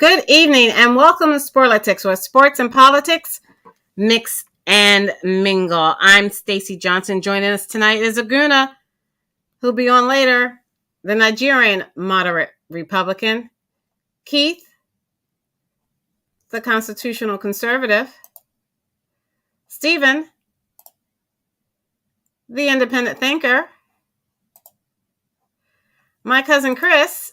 Good evening and welcome to Sporlitics, where sports and politics mix and mingle. I'm Stacey Johnson. Joining us tonight is Aguna, who'll be on later, the Nigerian moderate Republican, Keith, the constitutional conservative, Stephen, the independent thinker, my cousin Chris,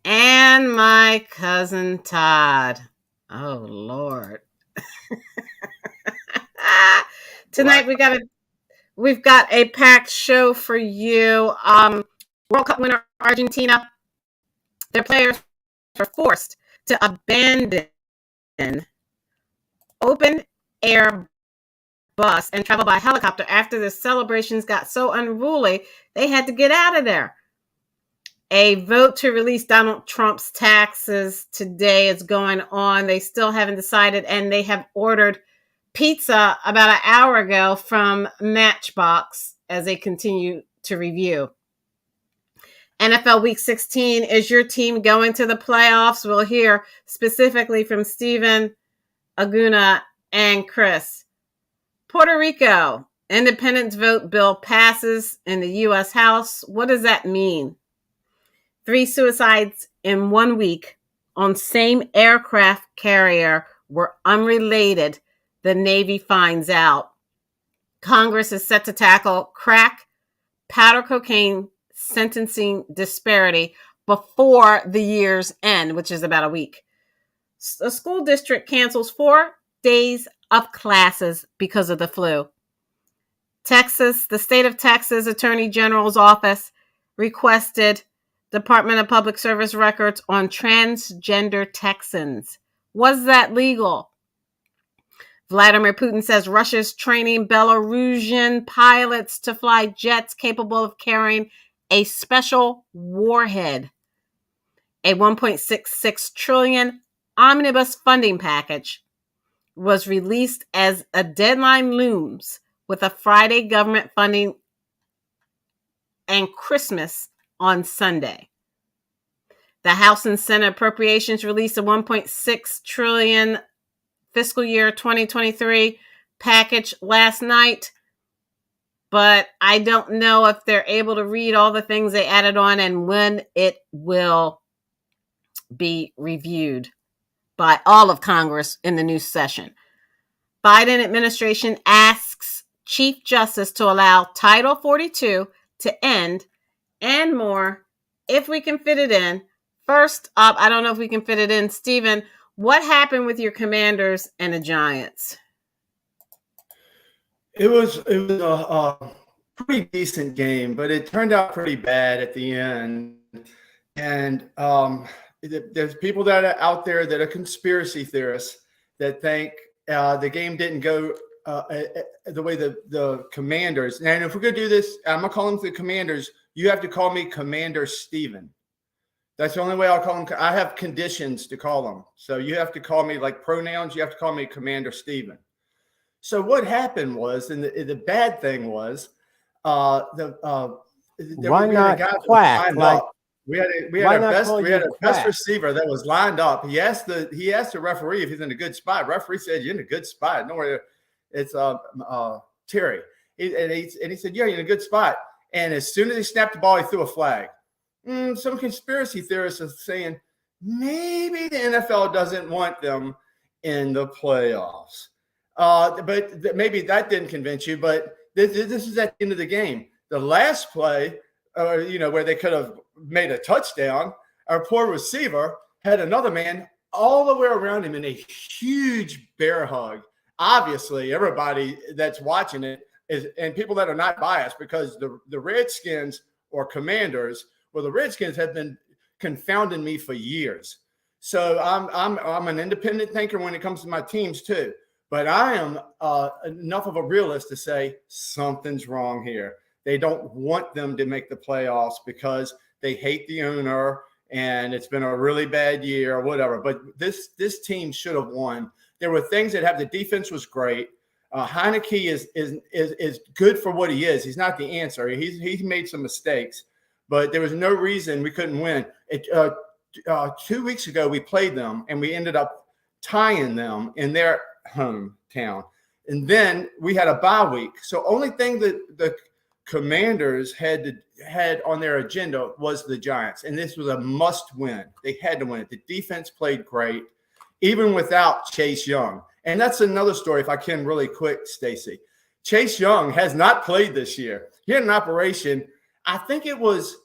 and my cousin Todd. Oh, Lord. Tonight we've got a packed show for you. World Cup winner Argentina, their players were forced to abandon open air bus and travel by helicopter after the celebrations got so unruly they had to get out of there. A vote to release Donald Trump's taxes today is going on. They still haven't decided, and they have ordered pizza about an hour ago from Matchbox as they continue to review. NFL Week 16, is your team going to the playoffs? We'll hear specifically from Stephen, Aguna, and Chris. Puerto Rico, independence vote bill passes in the U.S. House. What does that mean? 3 suicides in 1 week on same aircraft carrier were unrelated, the Navy finds out. Congress is set to tackle crack, powder cocaine sentencing disparity before the year's end, which is about a week. A school district cancels 4 days of classes because of the flu. Texas, the state of Texas Attorney General's office requested Department of Public Service records on transgender Texans. Was that legal? Vladimir Putin says Russia's training Belarusian pilots to fly jets capable of carrying a special warhead. A $1.66 trillion omnibus funding package was released as a deadline looms with a Friday government funding and Christmas on Sunday. The House and Senate appropriations released a $1.6 trillion fiscal year 2023 package last night, but I don't know if they're able to read all the things they added on and when it will be reviewed by all of Congress in the new session. Biden administration asks Chief Justice to allow Title 42 to end and more if we can fit it in. First up, I don't know if we can fit it in. Stephen, what happened with your Commanders and the Giants? It was a pretty decent game, but it turned out pretty bad at the end. And there's people that are out there that are conspiracy theorists that think the game didn't go the way the Commanders. And if we're going to do this, I'm going to call them the Commanders. You have to call me Commander Stephen. That's the only way I'll call them. I have conditions to call them. So you have to call me like pronouns. You have to call me Commander Stephen. So what happened was, and the bad thing was, why not quack? Like, we had a best receiver that was lined up. He asked the referee if he's in a good spot. Referee said, "You're in a good spot." No worry, it's Terry. He said, "Yeah, you're in a good spot." And as soon as he snapped the ball, he threw a flag. Some conspiracy theorists are saying maybe the NFL doesn't want them in the playoffs. But maybe that didn't convince you. But this is at the end of the game. The last play, where they could have made a touchdown, our poor receiver had another man all the way around him in a huge bear hug. Obviously, everybody that's watching it is, and people that are not biased, because the Redskins or Commanders, well, the Redskins have been confounding me for years. So I'm an independent thinker when it comes to my teams too. But I am enough of a realist to say something's wrong here. They don't want them to make the playoffs because they hate the owner and it's been a really bad year or whatever. But this team should have won. There were things that have. The defense was great. Heineke is good for what he is. He's not the answer. He's made some mistakes, but there was no reason we couldn't win. 2 weeks ago, we played them, and we ended up tying them in their hometown. And then we had a bye week. So only thing that the Commanders had on their agenda was the Giants, and this was a must win. They had to win it. The defense played great, even without Chase Young. And that's another story, if I can really quick, Stacy. Chase Young has not played this year. He had an operation, I think it was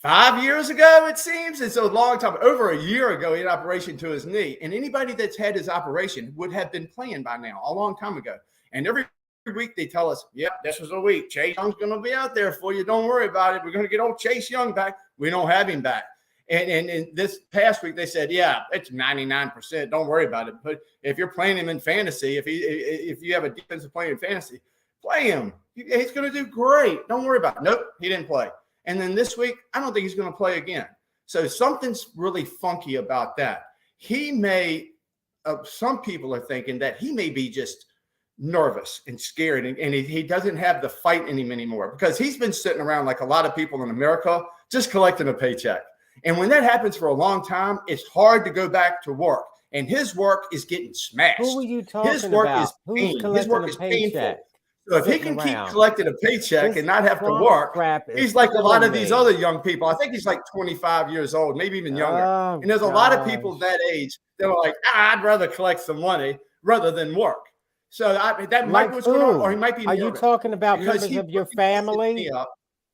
5 years ago, it seems. It's a long time. Over a year ago, he had an operation to his knee. And anybody that's had his operation would have been playing by now, a long time ago. And every week they tell us, yep, this was a week. Chase Young's going to be out there for you. Don't worry about it. We're going to get old Chase Young back. We don't have him back. And this past week they said, yeah, it's 99%. Don't worry about it. But if you're playing him in fantasy, if you have a defensive player in fantasy, play him. He's going to do great. Don't worry about it. Nope, he didn't play. And then this week, I don't think he's going to play again. So something's really funky about that. He may, some people are thinking that he may be just nervous and scared, and he doesn't have the fight in him anymore, because he's been sitting around like a lot of people in America, just collecting a paycheck. And when that happens for a long time, it's hard to go back to work. And his work is getting smashed. Who are you talking his work about? Is pain. His work is painful. So if he can keep around. collecting a paycheck and not have to work, he's like a lot of these other young people. I think he's like 25 years old, maybe even younger. And there's a lot of people that age that are like, I'd rather collect some money rather than work. So that might be what's going on, or he might be nervous. Are you talking about members of your family?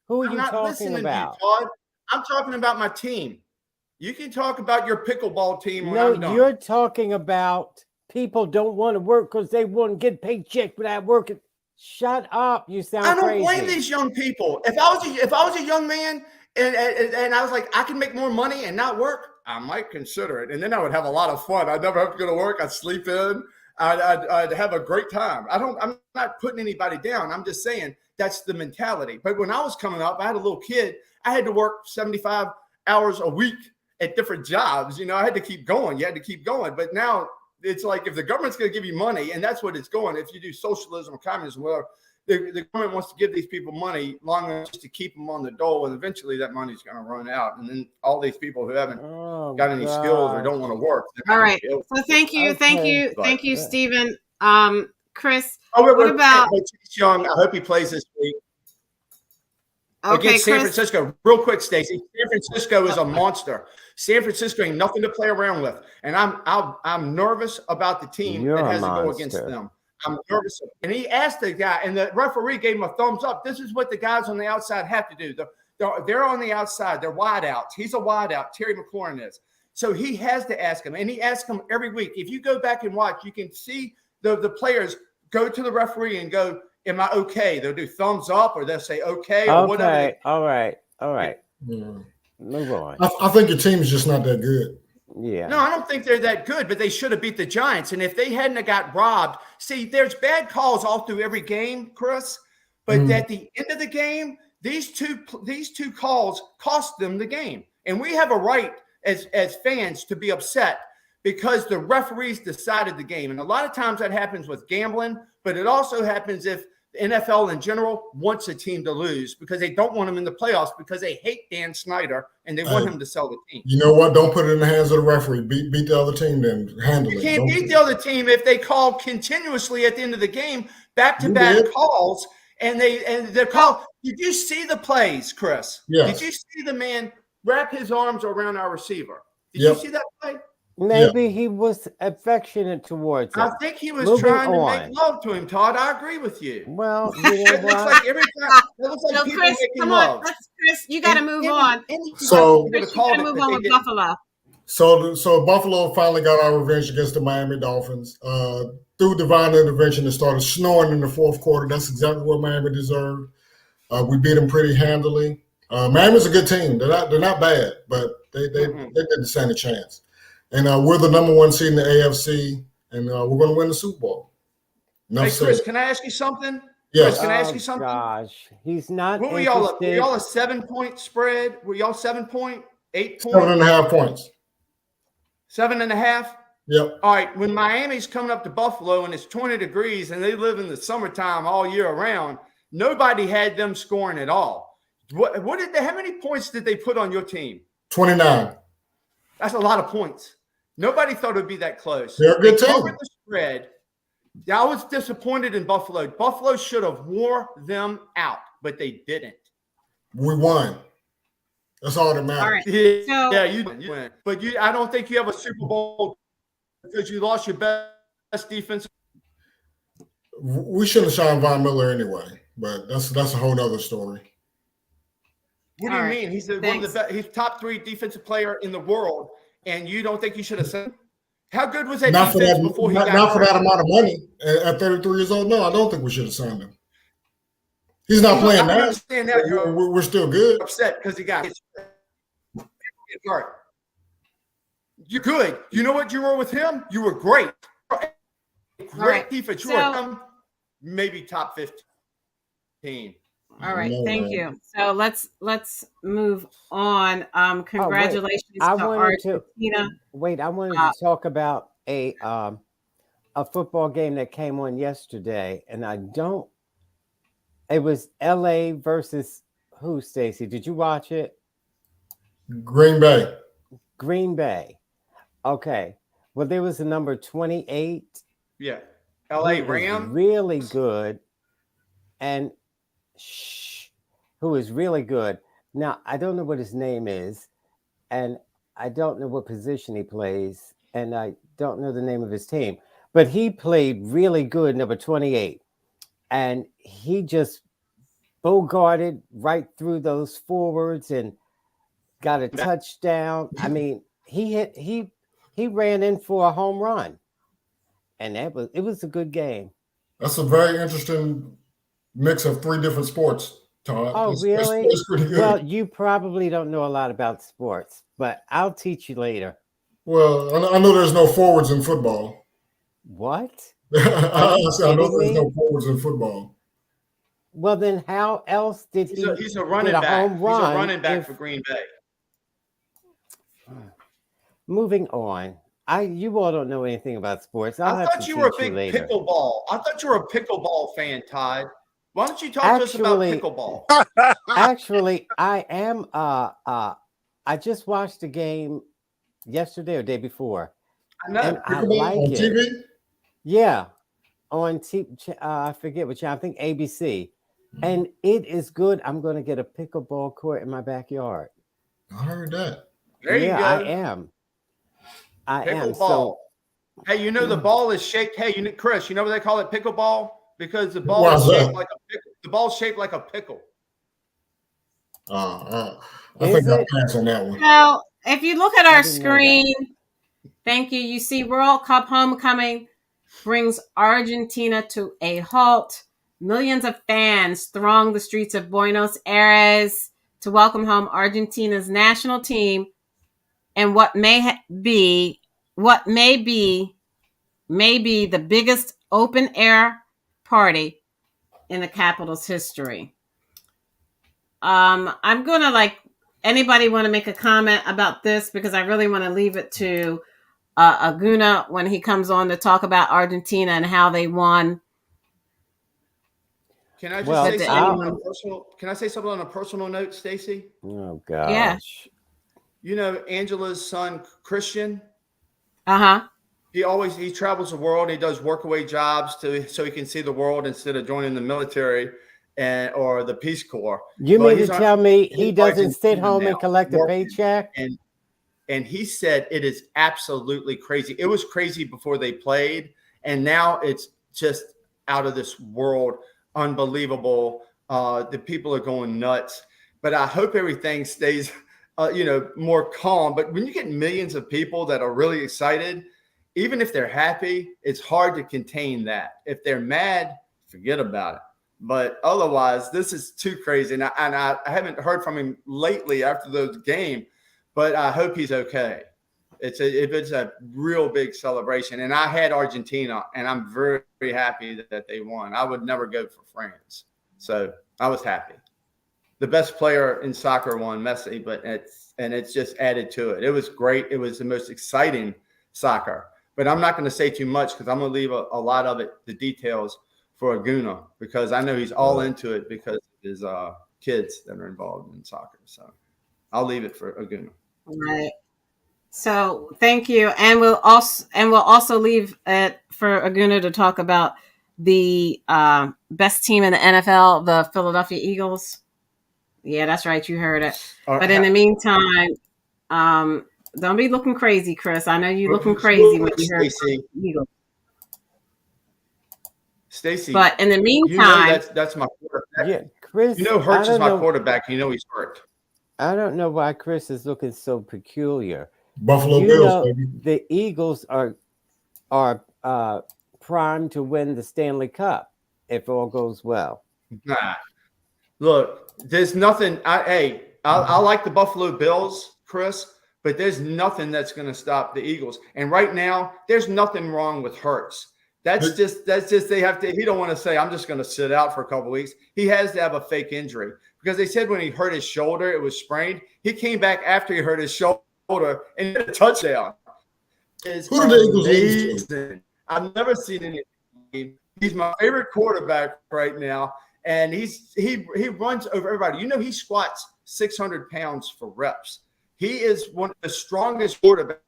Who are you talking about? To you, Todd. I'm talking about my team. You can talk about your pickleball team when I'm done. You're talking about people don't want to work because they want to get paycheck without working. Shut up! You sound crazy. I don't blame these young people. If I was a young man and I was like, I can make more money and not work, I might consider it. And then I would have a lot of fun. I'd never have to go to work. I'd sleep in. I'd have a great time. I'm not putting anybody down. I'm just saying that's the mentality. But when I was coming up, I had a little kid. I had to work 75 hours a week at different jobs. I had to keep going. You had to keep going. But now it's like, if the government's going to give you money, and that's what it's going. If you do socialism or communism, whatever, the government wants to give these people money long enough to keep them on the dole, and eventually that money's going to run out. And then all these people who haven't got any skills or don't want to work. All right. So thank you, Stephen. Chris, what about Chase Young? I hope he plays this week. Against San Francisco. Real quick, Stacey. San Francisco is a monster. San Francisco ain't nothing to play around with. And I'm nervous about the team that has to go against them. I'm nervous. And he asked the guy, and the referee gave him a thumbs up. This is what the guys on the outside have to do. They're on the outside. They're wide outs. He's a wide out. Terry McLaurin is. So he has to ask him. And he asks him every week. If you go back and watch, you can see the players go to the referee and go, am I okay? They'll do thumbs up, or they'll say okay, or whatever. All right. Yeah. Move on. I think your team is just not that good. Yeah. No, I don't think they're that good, but they should have beat the Giants. And if they hadn't have got robbed, see, there's bad calls all through every game, Chris. But at the end of the game, these two calls cost them the game. And we have a right as fans to be upset because the referees decided the game. And a lot of times that happens with gambling, but it also happens if the NFL in general wants a team to lose because they don't want them in the playoffs because they hate Dan Snyder and they want him to sell the team. You know what? Don't put it in the hands of the referee. Beat the other team, then handle it. You can't beat the other team if they call continuously at the end of the game, back-to-back calls, and they're called. Did you see the plays, Chris? Yes. Did you see the man wrap his arms around our receiver? Did you see that play? Maybe he was affectionate towards him. I think he was trying to make love to him, Todd. I agree with you. Well, it looks like every time. It looks like people Chris, making love. Chris, you got to move on. So Chris, you got to move on with Buffalo. So Buffalo finally got our revenge against the Miami Dolphins. Through divine intervention, it started snoring in the fourth quarter. That's exactly what Miami deserved. We beat them pretty handily. Miami's a good team. They're not bad, but they didn't stand a chance. And we're the number one seed in the AFC, and we're going to win the Super Bowl. Hey, Chris, can I ask you something? Yes. Chris, can I ask you something? Gosh, he's not What were y'all a 7-point spread? Were y'all 7 point, 8 point? 7.5 points. 7.5? Yep. All right. When Miami's coming up to Buffalo and it's 20 degrees and they live in the summertime all year around, nobody had them scoring at all. What did they? How many points did they put on your team? 29. That's a lot of points. Nobody thought it would be that close. They're a good team. Covered the spread. Yeah, I was disappointed in Buffalo. Buffalo should have wore them out, but they didn't. We won. That's all that matters. All right. You win. But I don't think you have a Super Bowl because you lost your best defense. We shouldn't have signed Von Miller anyway, but that's a whole other story. What do you mean? He's one of the best. He's top 3 defensive player in the world, and you don't think you should have said? How good was that defense before he got not for that amount of money at 33 years old? No, I don't think we should have signed him. He's not playing now. We're still good. Upset because he got hurt. You're good. You know what you were with him? You were great. Great defense. You were maybe top 15. All right, thank you. So let's move on. Congratulations to Argentina. I wanted to talk about a football game that came on yesterday, and it was LA versus who, Stacy? Did you watch it? Green Bay. Green Bay. Okay. Well, there was a number 28. Yeah. LA Rams. Really good. And who is really good. Now, I don't know what his name is, and I don't know what position he plays, and I don't know the name of his team, but he played really good, number 28, and he just bogarted right through those forwards and got a touchdown. I mean, he ran in for a home run, and it was a good game. That's a very interesting mix of 3 different sports, Todd. Oh, really? It's pretty good. Well, you probably don't know a lot about sports, but I'll teach you later. Well, I know there's no forwards in football. What? I know there's no forwards in football. Well, then how else did he? He's a running back. He's a running back for Green Bay. Moving on. You all don't know anything about sports. I thought you were a big pickleball. I thought you were a pickleball fan, Todd. Why don't you talk to us about pickleball? Actually, I am. I just watched a game yesterday or day before. I know. And I like on it. TV? Yeah, on TV. I forget which. I think ABC, and it is good. I'm going to get a pickleball court in my backyard. I heard that. There you go. I am. Pickleball. So, hey, you know the ball is shaped. Hey, Chris, you know what they call it? Pickleball. Because the ball is shaped like a pickle. The ball's shaped like a pickle. I think I'll pass on that one. Well, if you look at our screen, thank you. You see World Cup homecoming brings Argentina to a halt. Millions of fans throng the streets of Buenos Aires to welcome home Argentina's national team and what may be the biggest open air party in the capital's history. I'm gonna anybody want to make a comment about this, because I really want to leave it to Aguna when he comes on to talk about Argentina and how they won. Can I just say something on a personal? Can I say something on a personal note, Stacy? Oh gosh. Yeah. You know Angela's son Christian. He travels the world. He does workaway jobs so he can see the world instead of joining the military or the Peace Corps. You mean to tell me he doesn't sit home and collect a paycheck? And he said it is absolutely crazy. It was crazy before they played, and now it's just out of this world, unbelievable. The people are going nuts. But I hope everything stays, more calm. But when you get millions of people that are really excited, even if they're happy, it's hard to contain that. If they're mad, forget about it. But otherwise, this is too crazy. And I haven't heard from him lately after the game, but I hope he's okay. It's a real big celebration. And I had Argentina, and I'm very, very happy that they won. I would never go for France. So I was happy. The best player in soccer won, Messi, but it's just added to it. It was great. It was the most exciting soccer. But I'm not going to say too much because I'm going to leave a lot of it, the details, for Aguna, because I know he's all into it because of kids that are involved in soccer. So I'll leave it for Aguna. Right. So thank you, and we'll also leave it for Aguna to talk about the best team in the NFL, the Philadelphia Eagles. Yeah, that's right. You heard it. But in the meantime, don't be looking crazy, Chris. I know you're looking crazy when you heard Eagles. Stacey, but in the meantime, you know that's my quarterback. Yeah, Chris. You know Hurts is my quarterback. You know he's hurt. I don't know why Chris is looking so peculiar. Buffalo Bills, baby. The Eagles are primed to win the Stanley Cup if all goes well. Nah. Look, there's nothing. I like the Buffalo Bills, Chris, but there's nothing that's going to stop the Eagles. And right now, there's nothing wrong with Hurts. That's just they have to. He don't want to say I'm just going to sit out for a couple of weeks. He has to have a fake injury because they said when he hurt his shoulder, it was sprained. He came back after he hurt his shoulder and hit a touchdown. Who did the Eagles lose to? I've never seen any. He's my favorite quarterback right now, and he runs over everybody. You know, he squats 600 pounds for reps. He is one of the strongest quarterbacks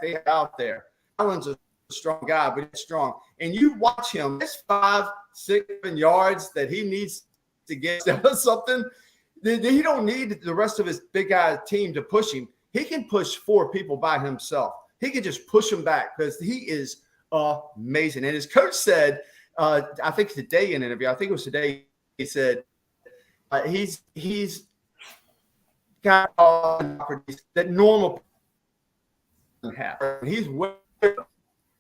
they have out there. Allen's a strong guy, but he's strong. And you watch him, there's 5, 6, 7 yards that he needs to get something. He don't need the rest of his big guy team to push him. He can push 4 people by himself. He can just push them back because he is amazing. And his coach said, I think today in an interview, I think it was today, he said he's got all the properties that normal people have. He's way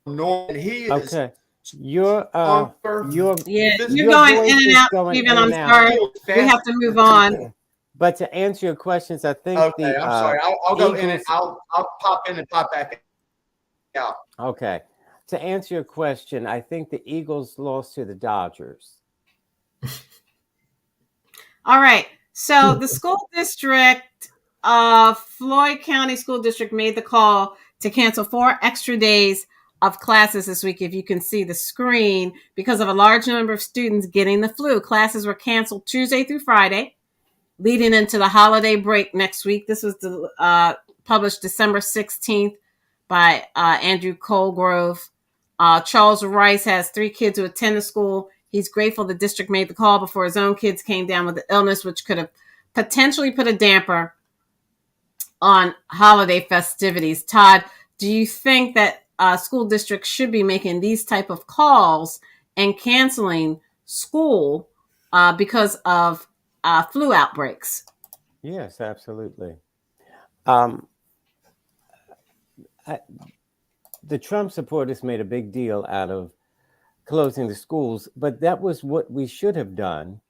normal. And he is okay. You're going in and out, Stephen. I'm sorry. We have to move on. But to answer your questions, I think I'm sorry. I'll go in and I'll pop in and pop back out. Okay. To answer your question, I think the Eagles lost to the Dodgers. All right. So the school district, Floyd County School District, made the call to cancel 4 extra days of classes this week, if you can see the screen, because of a large number of students getting the flu. Classes were canceled Tuesday through Friday, leading into the holiday break next week. This was published December 16th by Andrew Colgrove. Charles Rice has 3 kids who attend the school. He's grateful the district made the call before his own kids came down with the illness, which could have potentially put a damper on holiday festivities. Todd, do you think that school districts should be making these type of calls and canceling school because of flu outbreaks? Yes, absolutely. The Trump supporters made a big deal out of closing the schools, but that was what we should have done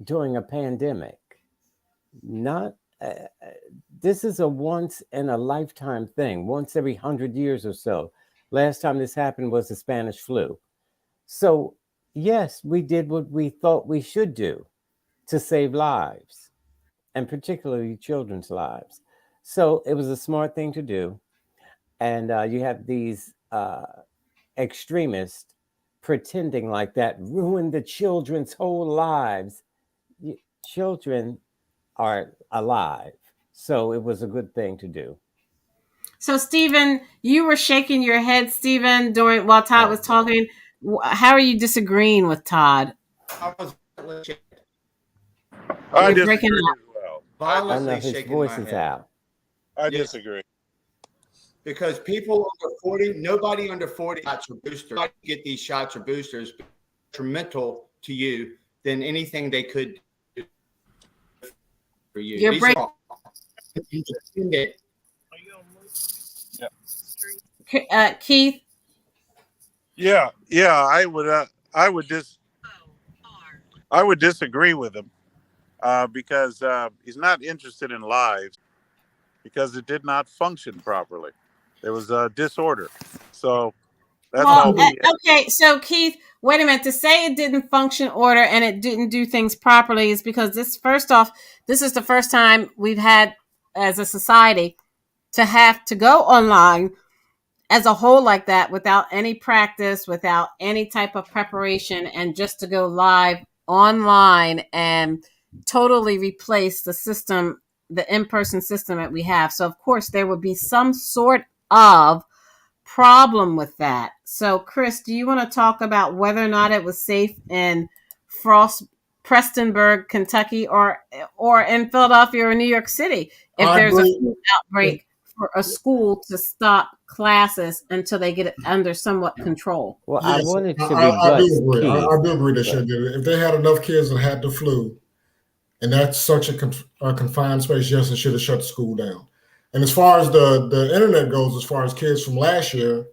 during a pandemic. Not this is a once in a lifetime thing, once every 100 years or so. Last time this happened was the Spanish flu. So yes, we did what we thought we should do to save lives, and particularly children's lives. So it was a smart thing to do. And you have these extremists pretending like that ruined the children's whole lives. Children are alive. So it was a good thing to do. So, Stephen, you were shaking your head, Stephen, while Todd was talking. How are you disagreeing with Todd? I disagree as well. I know his voice is out. I disagree. Because people under 40, nobody under 40 shots or boosters get these shots or boosters detrimental to you than anything they could do for you. You're breaking. Keith. Yeah, I would disagree with him because he's not interested in lives because it did not function properly. There was a disorder. So that's all. Okay, so Keith, wait a minute. To say it didn't function order and it didn't do things properly is because this is the first time we've had as a society to have to go online as a whole like that without any practice, without any type of preparation, and just to go live online and totally replace the system, the in-person system that we have. So of course there would be some sort of problem with that. So Chris, do you want to talk about whether or not it was safe in Prestonburg, Kentucky, or in Philadelphia or New York City if there's a food outbreak for a school to stop classes until they get it under somewhat control? Well, yes, I wanted to I do agree. Keith. I do agree they should do it. If they had enough kids that had the flu, and that's such a confined space, yes, it should have shut the school down. And as far as the internet goes, as far as kids from last year,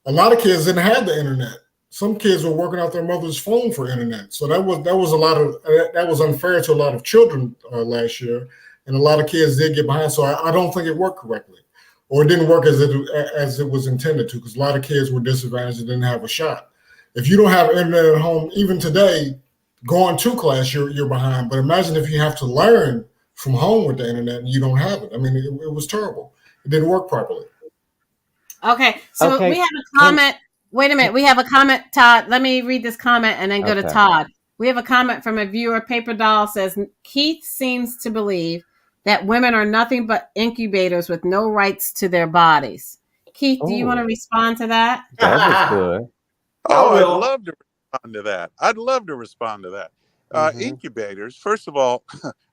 a lot of kids didn't have the internet. Some kids were working out their mother's phone for internet. So that was unfair to a lot of children last year, and a lot of kids did get behind. So I don't think it worked correctly, or it didn't work as it was intended to, because a lot of kids were disadvantaged and didn't have a shot. If you don't have internet at home, even today, going to class, you're behind. But imagine if you have to learn from home with the internet and you don't have it. I mean, it was terrible. It didn't work properly. Okay, so we have a comment. Wait a minute. We have a comment, Todd. Let me read this comment and then go to Todd. We have a comment from a viewer. Paper Doll says, Keith seems to believe that women are nothing but incubators with no rights to their bodies. Keith, do you want to respond to that? That was good. Oh, I'd love to respond to that. I'd love to respond to that. Incubators, first of all,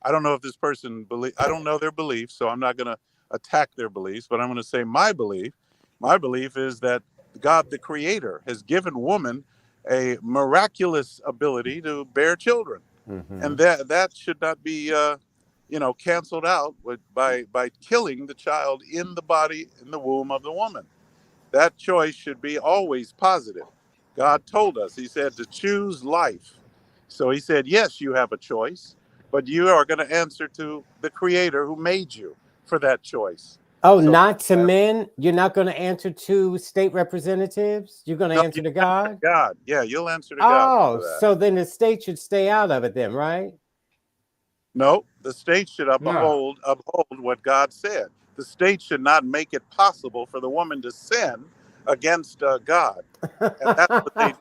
I don't know if this person I don't know their beliefs, so I'm not going to attack their beliefs, but I'm going to say my belief. My belief is that God, the creator, has given woman a miraculous ability to bear children. And that should not be, canceled out by killing the child in the body, in the womb of the woman. That choice should be always positive. God told us, he said, to choose life. So he said, yes, you have a choice, but you are going to answer to the creator who made you for that choice. Oh, so, not to men? You're not going to answer to state representatives? You're going to answer to God? God. Yeah, you'll answer to God. Oh, so then the state should stay out of it then, right? No, the state should uphold what God said. The state should not make it possible for the woman to sin against God. And that's what they do.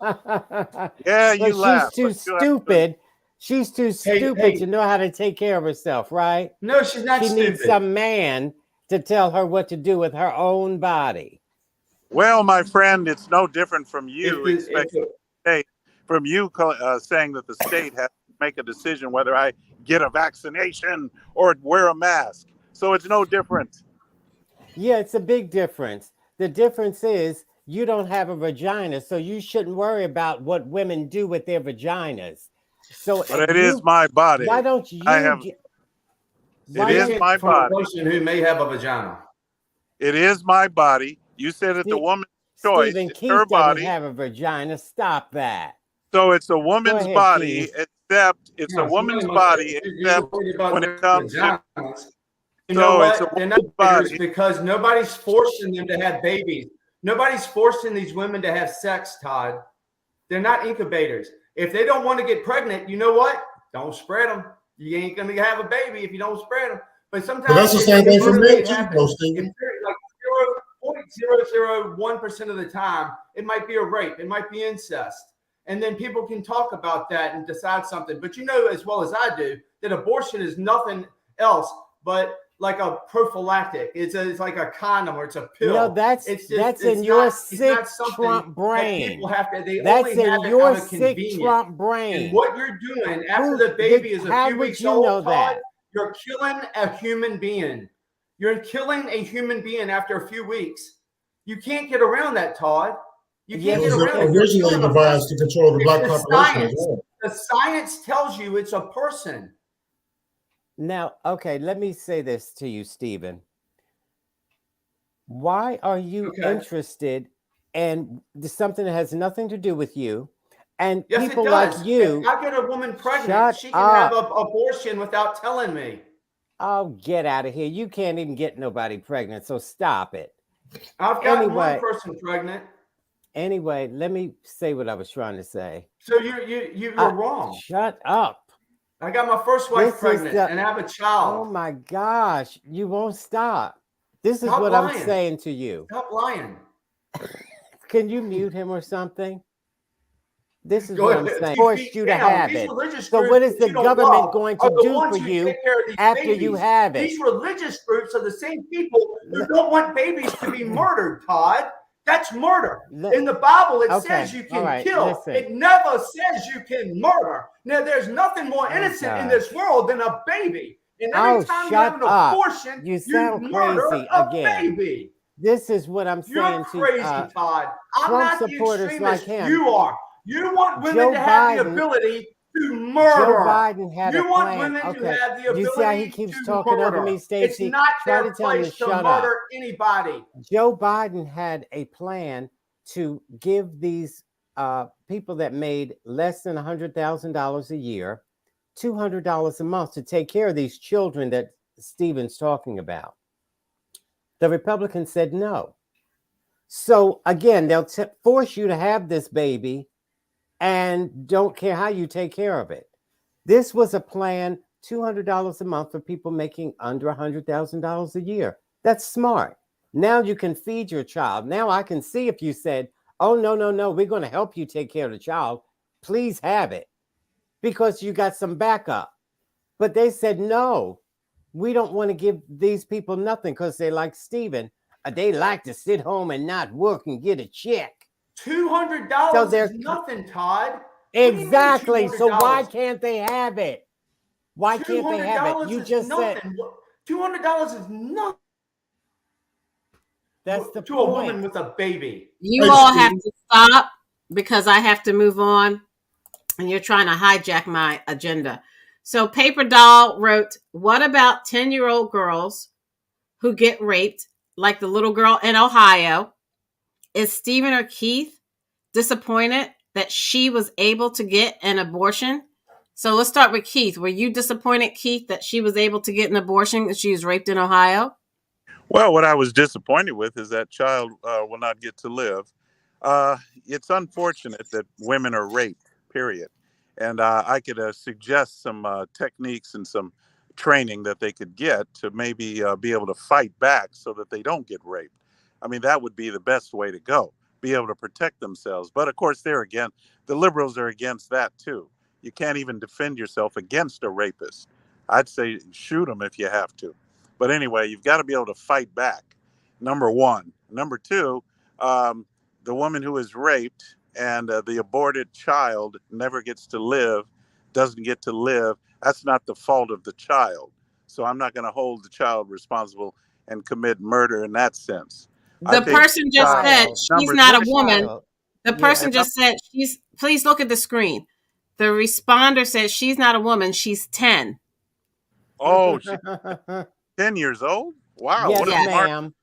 Yeah, you laugh. She's too stupid. She's too stupid to know how to take care of herself, right? No, she's not stupid. She needs some man to tell her what to do with her own body. Well, my friend, it's no different from you saying that the state has to make a decision whether I get a vaccination or wear a mask. So it's no different. Yeah, it's a big difference. The difference is you don't have a vagina, so you shouldn't worry about what women do with their vaginas. So, but it is my body. Why don't you? It is my body. A person who may have a vagina. It is my body. You said it's a woman's choice. Stephen it's Keith her body. Doesn't have a vagina. Stop that. So it's a woman's body, except it's a woman's body, except when it comes to. You know what? They're not because nobody's forcing them to have babies. Nobody's forcing these women to have sex, Todd. They're not incubators. If they don't want to get pregnant, you know what? Don't spread them. You ain't going to have a baby if you don't spread them. But sometimes that's the same thing for men too, Stephen. Like 0.001% of the time, it might be a rape. It might be incest. And then people can talk about that and decide something. But you know as well as I do that abortion is nothing else but like a prophylactic. It's like a condom or it's a pill. No, that's in your sick Trump brain. That's in your sick Trump brain. And what you're doing after the baby is a few weeks old, Todd, you're killing a human being. You're killing a human being after a few weeks. You can't get around that, Todd. You can't get around it. Originally devised to control the black population. The science tells you it's a person. Now, okay, let me say this to you, Stephen. Why are you interested in something that has nothing to do with you? And yes, people like you. If I get a woman pregnant, she can have an abortion without telling me. Oh, get out of here. You can't even get nobody pregnant, so stop it. I've got one person pregnant. Anyway, let me say what I was trying to say. So you're wrong. Shut up. I got my first wife pregnant and I have a child. Oh my gosh, you won't stop. This is what I'm saying to you. Stop lying. Can you mute him or something? This is what I'm saying. Forced you to have it. So what is the government going to do for you after you have it? These religious groups are the same people who don't want babies to be murdered, Todd. That's murder. In the Bible, it says you can kill. Listen. It never says you can murder. Now, there's nothing more innocent in this world than a baby. And every time you have an abortion, you murder a baby. This is what I'm saying. You're crazy, Todd. I'm Trump not the extremist like him. you are. You want women to have the ability to murder. Joe Biden had you a want plan. women to have the ability you see how he keeps to talking murder. over me, Stacey? It's not Try their to tell him place to to shut murder up. anybody. Joe Biden had a plan to give these people that made less than $100,000 a year, $200 a month to take care of these children that Stephen's talking about. The Republicans said no. So again, they'll force you to have this baby and don't care how you take care of it. This was a plan, $200 a month for people making under $100,000 a year. That's smart. Now you can feed your child. Now I can see if you said, oh, no, we're going to help you take care of the child. Please have it because you got some backup. But they said, no, we don't want to give these people nothing because they like Stephen. They like to sit home and not work and get a check. $200 is nothing, Todd. Exactly. So why can't they have it? Why can't they have it? You just nothing. said $200 is nothing. That's the to point. A woman with a baby. You all have to stop because I have to move on, and you're trying to hijack my agenda. So Paper Doll wrote, what about 10-year-old girls who get raped, like the little girl in Ohio? Is Stephen or Keith disappointed that she was able to get an abortion? So let's start with Keith. Were you disappointed, Keith, that she was able to get an abortion, that she was raped in Ohio? Well, what I was disappointed with is that child will not get to live. It's unfortunate that women are raped, period. And I could suggest some techniques and some training that they could get to maybe be able to fight back so that they don't get raped. I mean, that would be the best way to go, be able to protect themselves. But of course, there again, the liberals are against that too. You can't even defend yourself against a rapist. I'd say shoot them if you have to. But anyway, you've got to be able to fight back, number one. Number two, the woman who is raped and the aborted child never gets to live, doesn't get to live. That's not the fault of the child. So I'm not going to hold the child responsible and commit murder in that sense. The person just said she's not a woman. The person just said she's, please look at the screen. The responder said she's not a woman. She's 10. Oh, she's 10 years old? Wow. Yes, what a ma'am.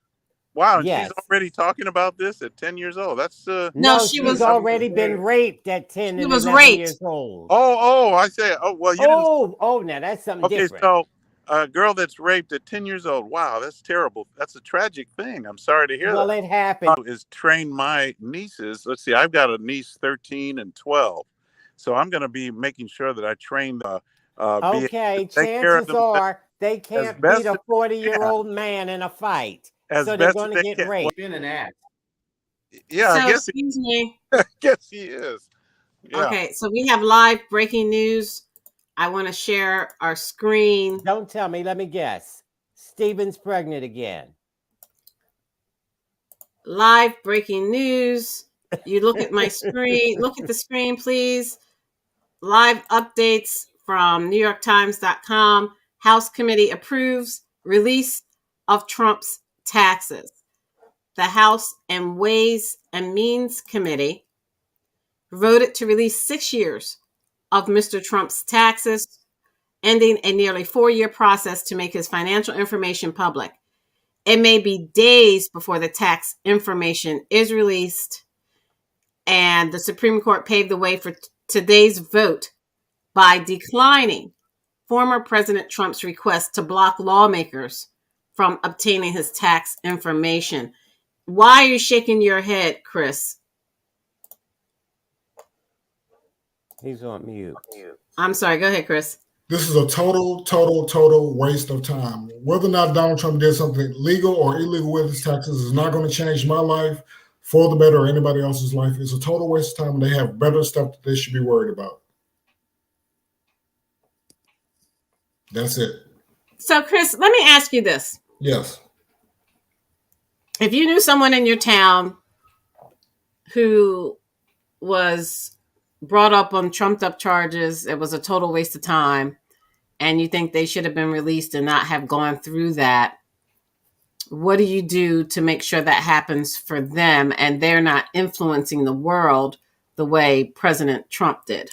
Wow, yes. She's already talking about this at 10 years old. That's no, she's already been raped at 10 and 11 years old. I say, well, you now that's something different. So a girl that's raped at 10 years old. Wow, that's terrible. That's a tragic thing. I'm sorry to hear that. Well, it happened. Is train my nieces. Let's see, I've got a niece 13 and 12. So I'm going to be making sure that I train the chances are they can't beat a 40-year-old man in a fight. So they're going to get raped. Been an act. Yeah, so, I guess excuse me. I guess he is. Yeah. Okay, so we have live breaking news. I want to share our screen. Don't tell me. Let me guess. Stephen's pregnant again. Live breaking news. You look at my screen. Look at the screen, please. Live updates from NewYorkTimes.com. House committee approves release of Trump's taxes. The House and Ways and Means Committee voted to release 6 years of Mr. Trump's taxes, ending a nearly 4-year process to make his financial information public. It may be days before the tax information is released, and the Supreme Court paved the way for today's vote by declining former President Trump's request to block lawmakers from obtaining his tax information. Why are you shaking your head, Chris? He's on mute. I'm sorry. Go ahead, Chris. This is a total waste of time. Whether or not Donald Trump did something legal or illegal with his taxes is not going to change my life. for the better of anybody else's life is a total waste of time. And they have better stuff that they should be worried about. That's it. So, Chris, let me ask you this. Yes. If you knew someone in your town who was brought up on trumped up charges, it was a total waste of time, and you think they should have been released and not have gone through that, what do you do to make sure that happens for them and they're not influencing the world the way President Trump did?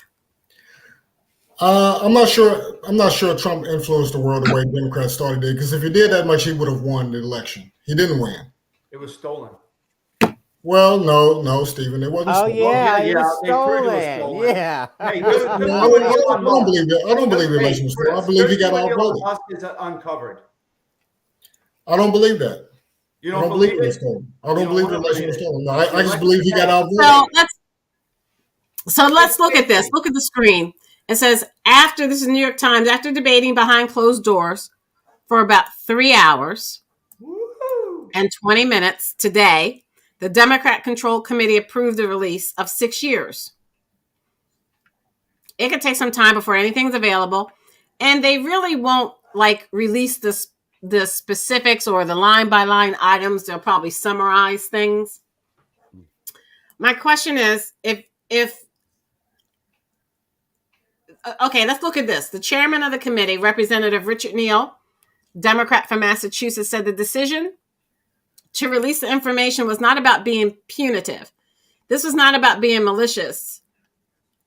I'm not sure. I'm not sure Trump influenced the world the way Democrats started it. Because if he did that much, he would have won the election. He didn't win. It was stolen. Well, no, Stephen, it wasn't. Oh stolen. yeah, it was stolen. Yeah. Hey, I don't believe that. I don't believe the election was stolen. I believe he got outvoted. Is uncovered. I don't believe that. You I don't believe it was stolen. I don't believe the election was stolen. No, I just believe he got outvoted. So let's look at this. Look at the screen. It says, this is New York Times, after debating behind closed doors for about 3 hours and 20 minutes today, the Democrat-controlled committee approved the release of 6 years. It could take some time before anything's available, and they really won't release the specifics or the line-by-line items. They'll probably summarize things. My question is, okay, let's look at this. The chairman of the committee, Representative Richard Neal, Democrat from Massachusetts, said the decision to release the information was not about being punitive. This was not about being malicious.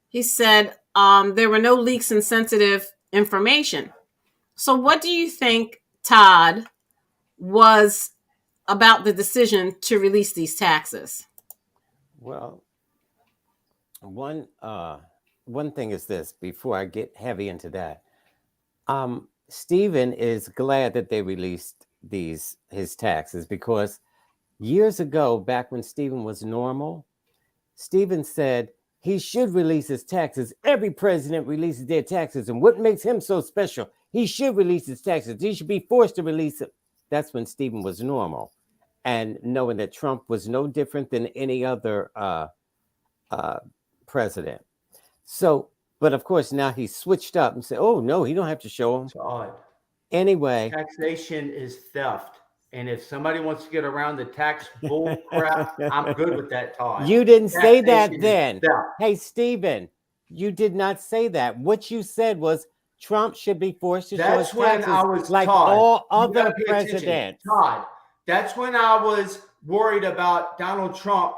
He said there were no leaks and sensitive information. So what do you think, Todd, was about the decision to release these taxes? Well, one thing is this, before I get heavy into that. Stephen is glad that they released his taxes, because years ago, back when Stephen was normal, Stephen said he should release his taxes. Every president releases their taxes. And what makes him so special? He should release his taxes. He should be forced to release it. That's when Stephen was normal. And knowing that Trump was no different than any other president. So, but of course, now he's switched up and said, oh, no, he don't have to show them. Todd, anyway. Taxation is theft. And if somebody wants to get around the tax bull crap, I'm good with that, Todd. You didn't say that then. Hey, Stephen, you did not say that. What you said was Trump should be forced to show his taxes like all other presidents. Todd, that's when I was worried about Donald Trump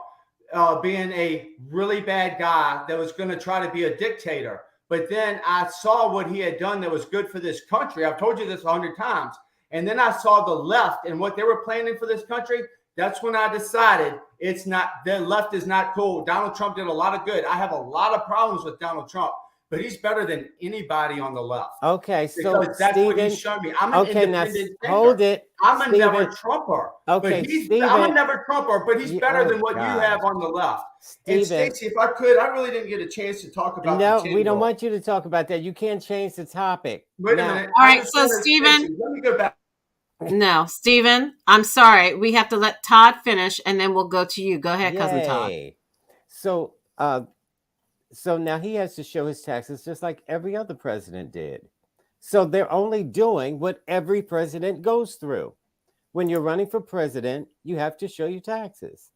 being a really bad guy that was going to try to be a dictator. But then I saw what he had done that was good for this country. I've told you this 100 times. And then I saw the left and what they were planning for this country. That's when I decided the left is not cool. Donald Trump did a lot of good. I have a lot of problems with Donald Trump, but he's better than anybody on the left. Okay, so because that's what he's shown me. I'm an independent thinker. Hold it. I'm a never Trumper. Okay, I'm a never Trumper, but he's better than what you have on the left. And Stacey, if I could, I really didn't get a chance to talk about. No, we don't want you to talk about that. You can't change the topic. Wait a minute. All right, so Stephen, let me go back. No, Stephen, I'm sorry. We have to let Todd finish, and then we'll go to you. Go ahead, Cousin Todd. So, so now he has to show his taxes just like every other president did. So they're only doing what every president goes through. When you're running for president, you have to show your taxes.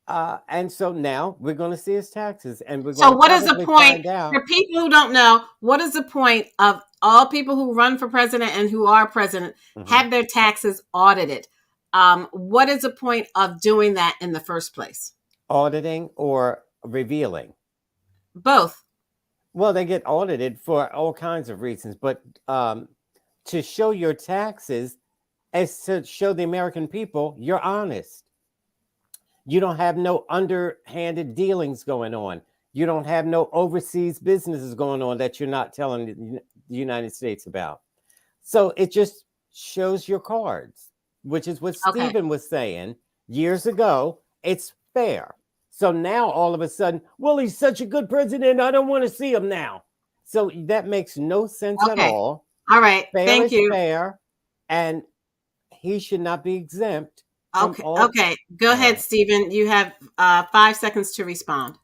And so now we're going to see his taxes, and we're going so what is the point for people who don't know? What is the point of all people who run for president and who are president have their taxes audited? What is the point of doing that in the first place? Auditing or revealing? Both. Well, they get audited for all kinds of reasons, but to show your taxes is to show the American people you're honest. You don't have no underhanded dealings going on. You don't have no overseas businesses going on that you're not telling the United States about. So it just shows your cards, which is what Stephen was saying years ago. It's fair. So now all of a sudden, well, he's such a good president, I don't want to see him now. So that makes no sense at all. All right. Fair Thank is you. Fair, and he should not be exempt Okay. Okay. Go ahead, Stephen. You have 5 seconds to respond.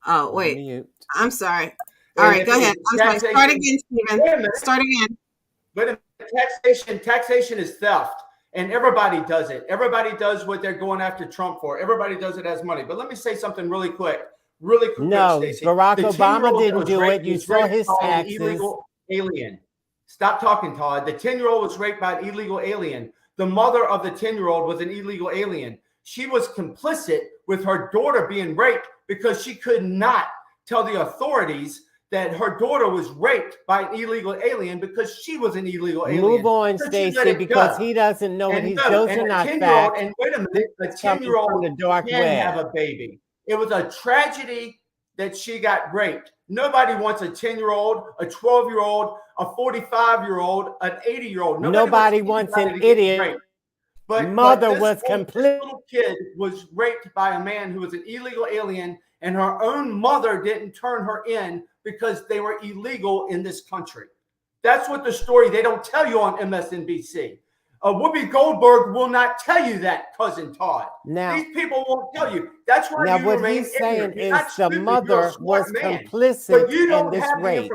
Oh, wait. I'm sorry. All right, go ahead. I'm sorry. Start again, Stephen. Start again. But taxation is theft, and everybody does it. Everybody does what they're going after Trump for. Everybody does it as money. But let me say something really quick. No, Stacey. Barack Obama didn't do it. You saw his taxes. An illegal alien. Stop talking, Todd. The 10-year-old was raped by an illegal alien. The mother of the 10-year-old was an illegal alien. She was complicit with her daughter being raped because she could not tell the authorities that her daughter was raped by an illegal alien because she was an illegal alien. Move on, Stacey, because he doesn't know what he's. Those are not facts. And wait a minute, a 10-year-old can have a baby. It was a tragedy that she got raped. Nobody wants a 10-year-old, a 12-year-old, a 45-year-old, an 80-year-old. Nobody wants an idiot. But mother was completely. This little kid was raped by a man who was an illegal alien, and her own mother didn't turn her in because they were illegal in this country. That's what the story they don't tell you on MSNBC. Whoopi Goldberg will not tell you that, cousin Todd. Now, these people won't tell you. That's why now you what remain he's saying ignorant. is the mother was complicit in this rape.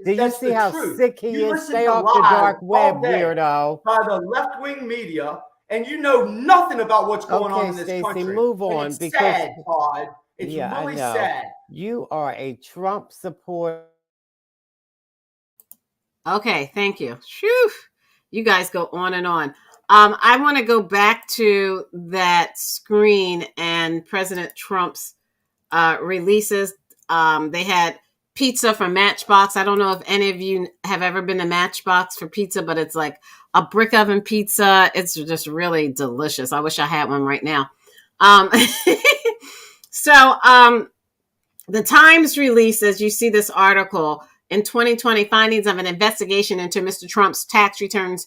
Do you see how sick he is? Stay off the dark web, weirdo. By the left-wing media, and you know nothing about what's going on in this country. Move on, it's because sad, Todd. It's really sad. You are a Trump supporter. Okay, thank you. Whew. You guys go on and on. I want to go back to that screen and President Trump's releases. They had pizza from Matchbox. I don't know if any of you have ever been to Matchbox for pizza, but it's like a brick oven pizza. It's just really delicious. I wish I had one right now. So the Times releases, you see this article, in 2020, findings of an investigation into Mr. Trump's tax returns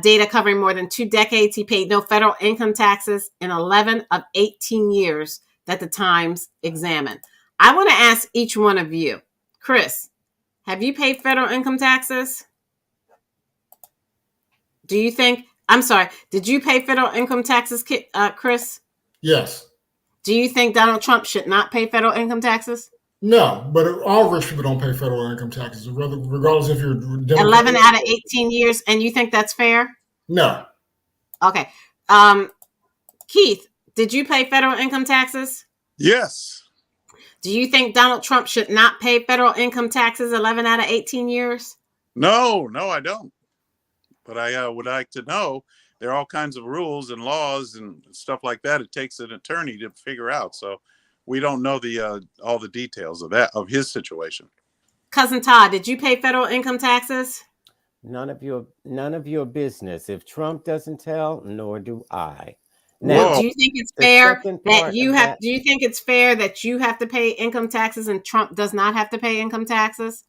data covering more than 2 decades. He paid no federal income taxes in 11 of 18 years that the Times examined. I want to ask each one of you, Chris, have you paid federal income taxes? Do you think, I'm sorry, did you pay federal income taxes, Chris? Yes. Do you think Donald Trump should not pay federal income taxes? No, but all rich people don't pay federal income taxes, regardless if you're Democrat. 11 out of 18 years, and you think that's fair? No. Okay. Keith, did you pay federal income taxes? Yes. Do you think Donald Trump should not pay federal income taxes 11 out of 18 years? No, I don't. But I would like to know. There are all kinds of rules and laws and stuff like that. It takes an attorney to figure out. So we don't know all the details of his situation. Cousin Todd, did you pay federal income taxes? None of your business. If Trump doesn't tell, nor do I. Now, do you think it's fair that you have? Do you think it's fair that you have to pay income taxes and Trump does not have to pay income taxes?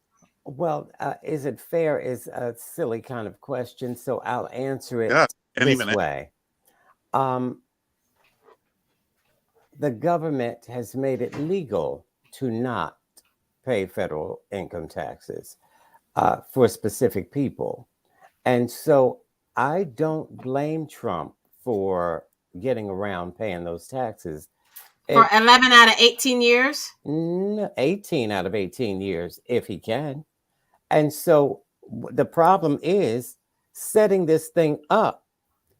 Well, is it fair is a silly kind of question, so I'll answer it this way. The government has made it legal to not pay federal income taxes for specific people. And so I don't blame Trump for getting around paying those taxes. For 11 out of 18 years? 18 out of 18 years, if he can. And so the problem is setting this thing up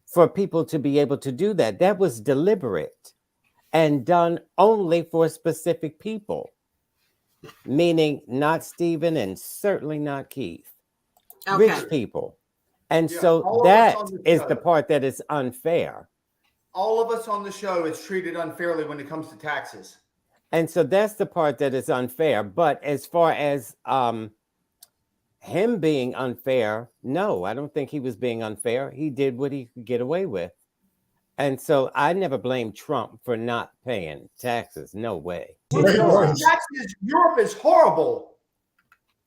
for people to be able to do that. That was deliberate and done only for specific people, meaning not Stephen and certainly not Keith. Okay. Rich people. And so that is the part that is unfair. All of us on the show is treated unfairly when it comes to taxes. And so that's the part that is unfair. But as far as him being unfair, no, I don't think he was being unfair. He did what he could get away with. And so I never blame Trump for not paying taxes. No way. Taxes, Europe is horrible.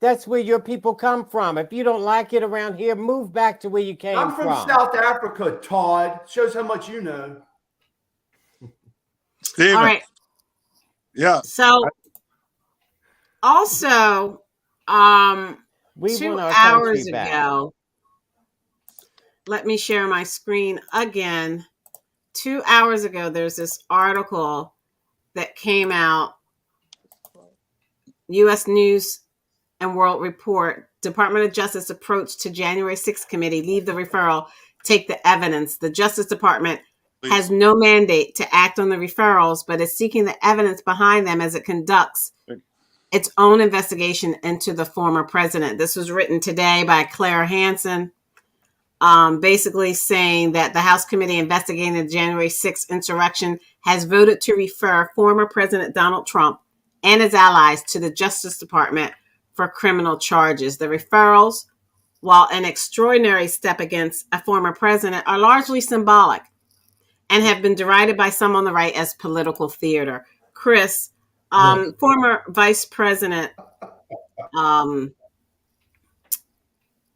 That's where your people come from. If you don't like it around here, move back to where you came from. I'm from South Africa, Todd. Shows how much you know. Steven. All right. Yeah. So also, We want 2 our hours country back. ago, let me share my screen again. 2 hours ago, there's this article that came out, U.S. News and World Report, Department of Justice approach to January 6th committee, leave the referral, take the evidence. The Justice Department has no mandate to act on the referrals, but is seeking the evidence behind them as it conducts its own investigation into the former president. This was written today by Claire Hansen, basically saying that the House committee investigating the January 6th insurrection has voted to refer former President Donald Trump and his allies to the Justice Department for criminal charges. The referrals, while an extraordinary step against a former president, are largely symbolic and have been derided by some on the right as political theater. Chris, former vice president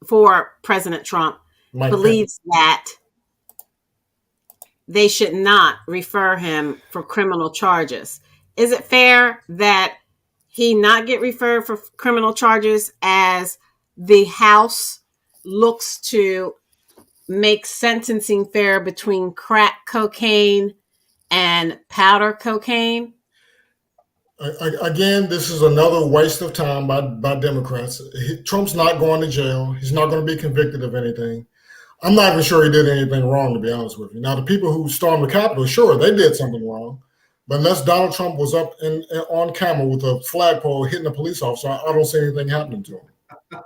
for President Trump, believes that they should not refer him for criminal charges. Is it fair that he not get referred for criminal charges as the House looks to make sentencing fair between crack cocaine and powder cocaine? Again, this is another waste of time by Democrats. Trump's not going to jail. He's not going to be convicted of anything. I'm not even sure he did anything wrong, to be honest with you. Now, the people who stormed the Capitol, sure, they did something wrong. But unless Donald Trump was up on camera with a flagpole hitting a police officer, I don't see anything happening to him.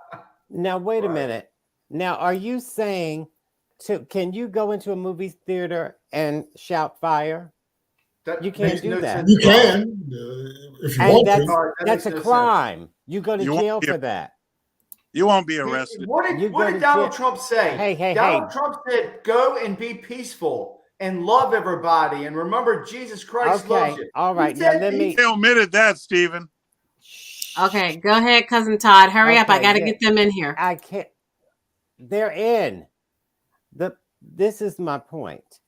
Now, wait a minute. Now, are you saying, can you go into a movie theater and shout fire? You can't do that. You can, if you want to. That's a crime. You go to jail for that. You won't be arrested. What did Donald Trump say? Donald Trump said, go and be peaceful and love everybody and remember Jesus Christ loves you. All right. Now let me. They omitted that, Stephen. Okay, go ahead, Cousin Todd. Hurry up. I got to get them in here. I can't. They're in. This is my point.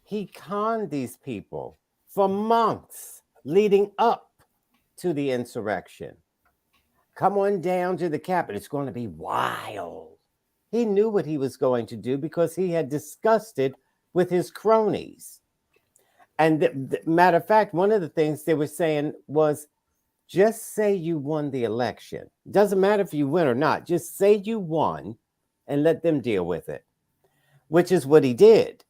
He conned these people for months leading up to the insurrection. Come on down to the Capitol. It's going to be wild. He knew what he was going to do because he had discussed it with his cronies. And matter of fact, one of the things they were saying was, just say you won the election. Doesn't matter if you win or not. Just say you won and let them deal with it, which is what he did.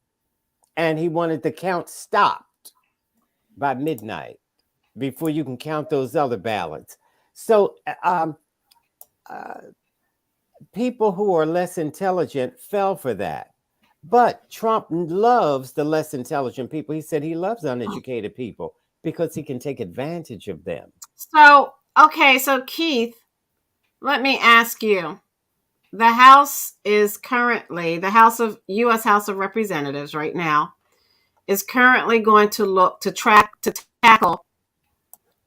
And he wanted the count stopped by midnight before you can count those other ballots. So people who are less intelligent fell for that. But Trump loves the less intelligent people. He said he loves uneducated people because he can take advantage of them. So Keith, let me ask you. The House is currently, the U.S. House of Representatives right now is currently going to look to tackle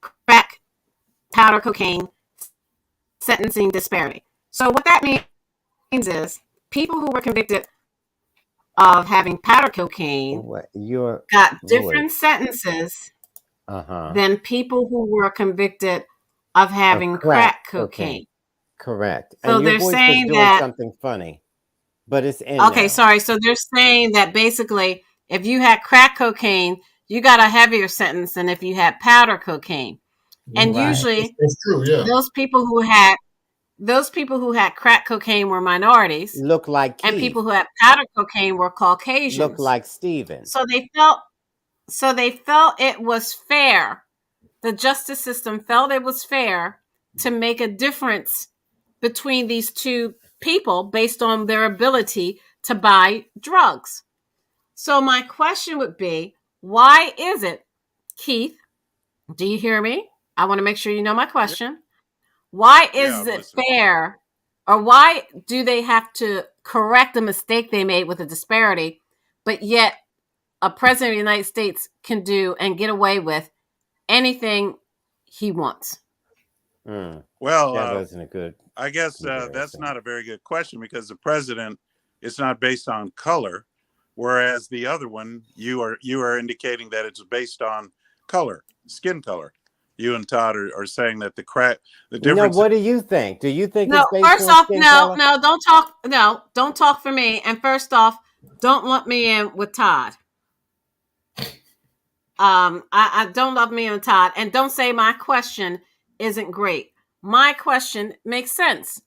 crack, powder cocaine sentencing disparity. So what that means is people who were convicted of having powder cocaine got different sentences than people who were convicted of having crack cocaine. Correct. So and they're saying that something funny, but it's in okay. now. Sorry. So they're saying that basically, if you had crack cocaine, you got a heavier sentence than if you had powder cocaine. And usually, it's true. Yeah. those people who had crack cocaine were minorities, look like Keith. And people who had powder cocaine were Caucasians, look like Stephen. So they felt it was fair. The justice system felt it was fair to make a difference between these two people based on their ability to buy drugs. So my question would be, why is it, Keith, do you hear me? I want to make sure you know my question. Why is it fair, or why do they have to correct the mistake they made with a disparity, but yet a president of the United States can do and get away with anything he wants? Well, that wasn't a good. I guess that's not a very good question because the president is not based on color, whereas the other one you are indicating that it's based on color, skin color. you and Todd are saying that the No, difference. what do you think? Do you think No, it's based first on off, skin no, color? don't talk for me. And first off, don't lump me in with Todd. I don't love me and Todd, and don't say my question isn't great. My question makes sense.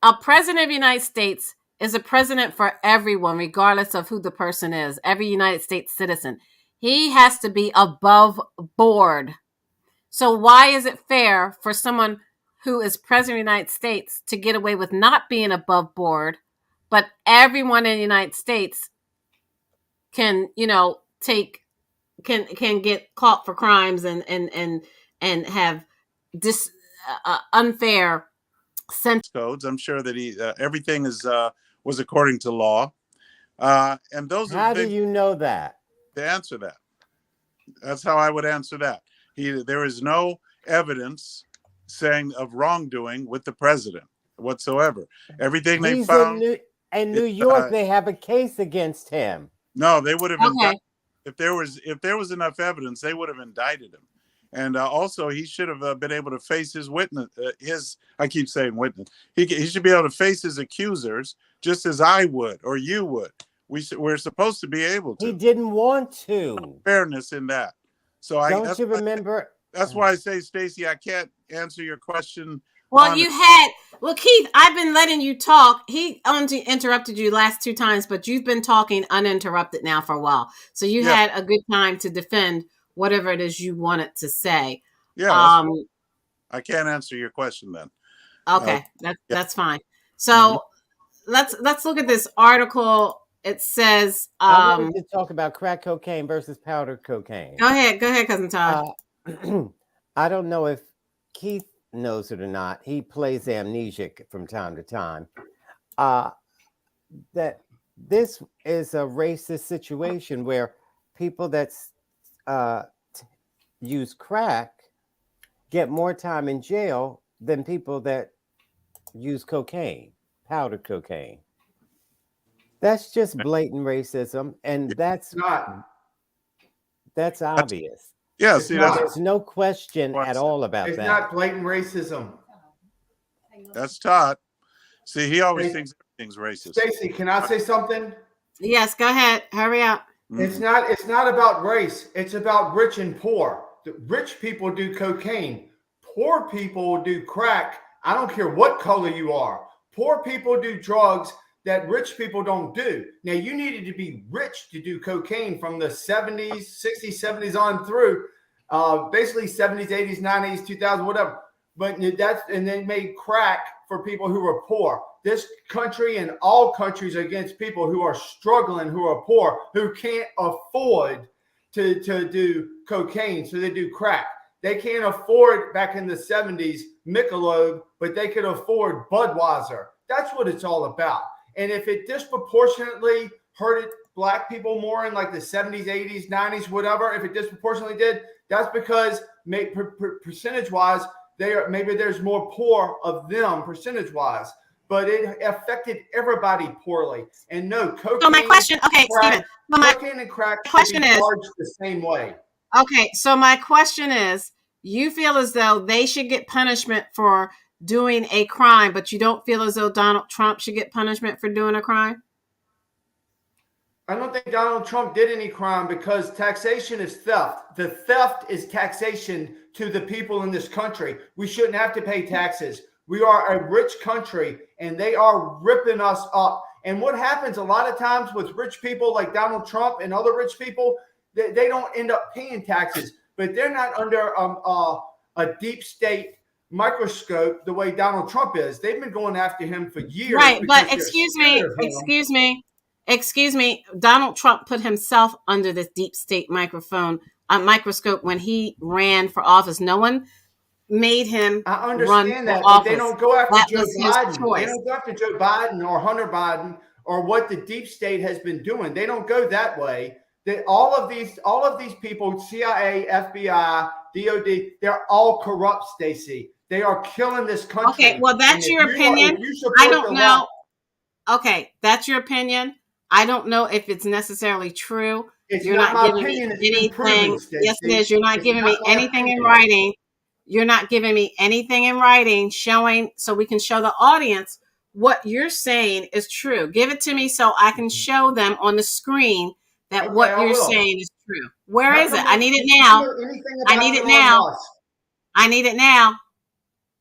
A president of the United States is a president for everyone, regardless of who the person is, every United States citizen. He has to be above board. So why is it fair for someone who is president of the United States to get away with not being above board, but everyone in the United States can, can get caught for crimes and have unfair sentence codes? I'm sure that everything was according to law. And those How are do you know that? To answer that. That's how I would answer that. There is no evidence saying of wrongdoing with the president whatsoever. Everything they found in New York, they have a case against him. No, they would have indicted if there was enough evidence, they would have indicted him. And also, he should have been able to face his witness. I keep saying witness. He should be able to face his accusers just as I would or you would. We're supposed to be able to. He didn't want to. Fairness in that. So don't you remember? That's why I say, Stacey, I can't answer your question. Well, Keith, I've been letting you talk. He only interrupted you last 2 times, but you've been talking uninterrupted now for a while. So you had a good time to defend whatever it is you wanted to say. Yeah. I can't answer your question then. Okay. That's fine. So let's look at this article. It says I wanted to talk about crack cocaine versus powder cocaine. Go ahead, Cousin Todd. I don't know if Keith knows it or not. He plays amnesiac from time to time. That this is a racist situation where people that use crack get more time in jail than people that use cocaine, powder cocaine. That's just blatant racism, and that's obvious. Yeah, there's no question at all about that. It's not blatant racism. That's Todd. See, he always thinks everything's racist. Stacey, can I say something? Yes, go ahead. Hurry up. It's not about race. It's about rich and poor. The rich people do cocaine. Poor people do crack. I don't care what color you are. Poor people do drugs that rich people don't do. Now, you needed to be rich to do cocaine from the 70s, 60s, 70s on through, basically 70s, 80s, 90s, 2000, whatever. But and they made crack for people who were poor. This country and all countries are against people who are struggling, who are poor, who can't afford to do cocaine, so they do crack. They can't afford, back in the 70s, Michelob, but they could afford Budweiser. That's what it's all about. And if it disproportionately hurted black people more in like the 70s, 80s, 90s, whatever, if it disproportionately did, that's because percentage-wise, maybe there's more poor of them percentage-wise. But it affected everybody poorly. And no, cocaine. So my question, Stephen. Cocaine and crack should be charged the same way. Okay, so my question is, you feel as though they should get punishment for doing a crime, but you don't feel as though Donald Trump should get punishment for doing a crime? I don't think Donald Trump did any crime because taxation is theft. The theft is taxation to the people in this country. We shouldn't have to pay taxes. We are a rich country, and they are ripping us up. And what happens a lot of times with rich people like Donald Trump and other rich people, they don't end up paying taxes, but they're not under a deep state microscope the way Donald Trump is. They've been going after him for years. Right, but excuse me. Donald Trump put himself under this deep state microscope when he ran for office. No one made him. I understand that, but they don't go after Joe Biden. They don't go after Joe Biden or Hunter Biden or what the deep state has been doing. They don't go that way. All of these people, CIA, FBI, DOD, they're all corrupt, Stacey. They are killing this country. Okay, well, that's your opinion. I don't know. Okay, that's your opinion. I don't know if it's necessarily true. You're not giving me anything. Yes, it is. You're not giving me anything in writing. You're not giving me anything in writing showing so we can show the audience what you're saying is true. Give it to me so I can show them on the screen that what you're saying is true. Where is it? I need it now. I need it now. I need it now.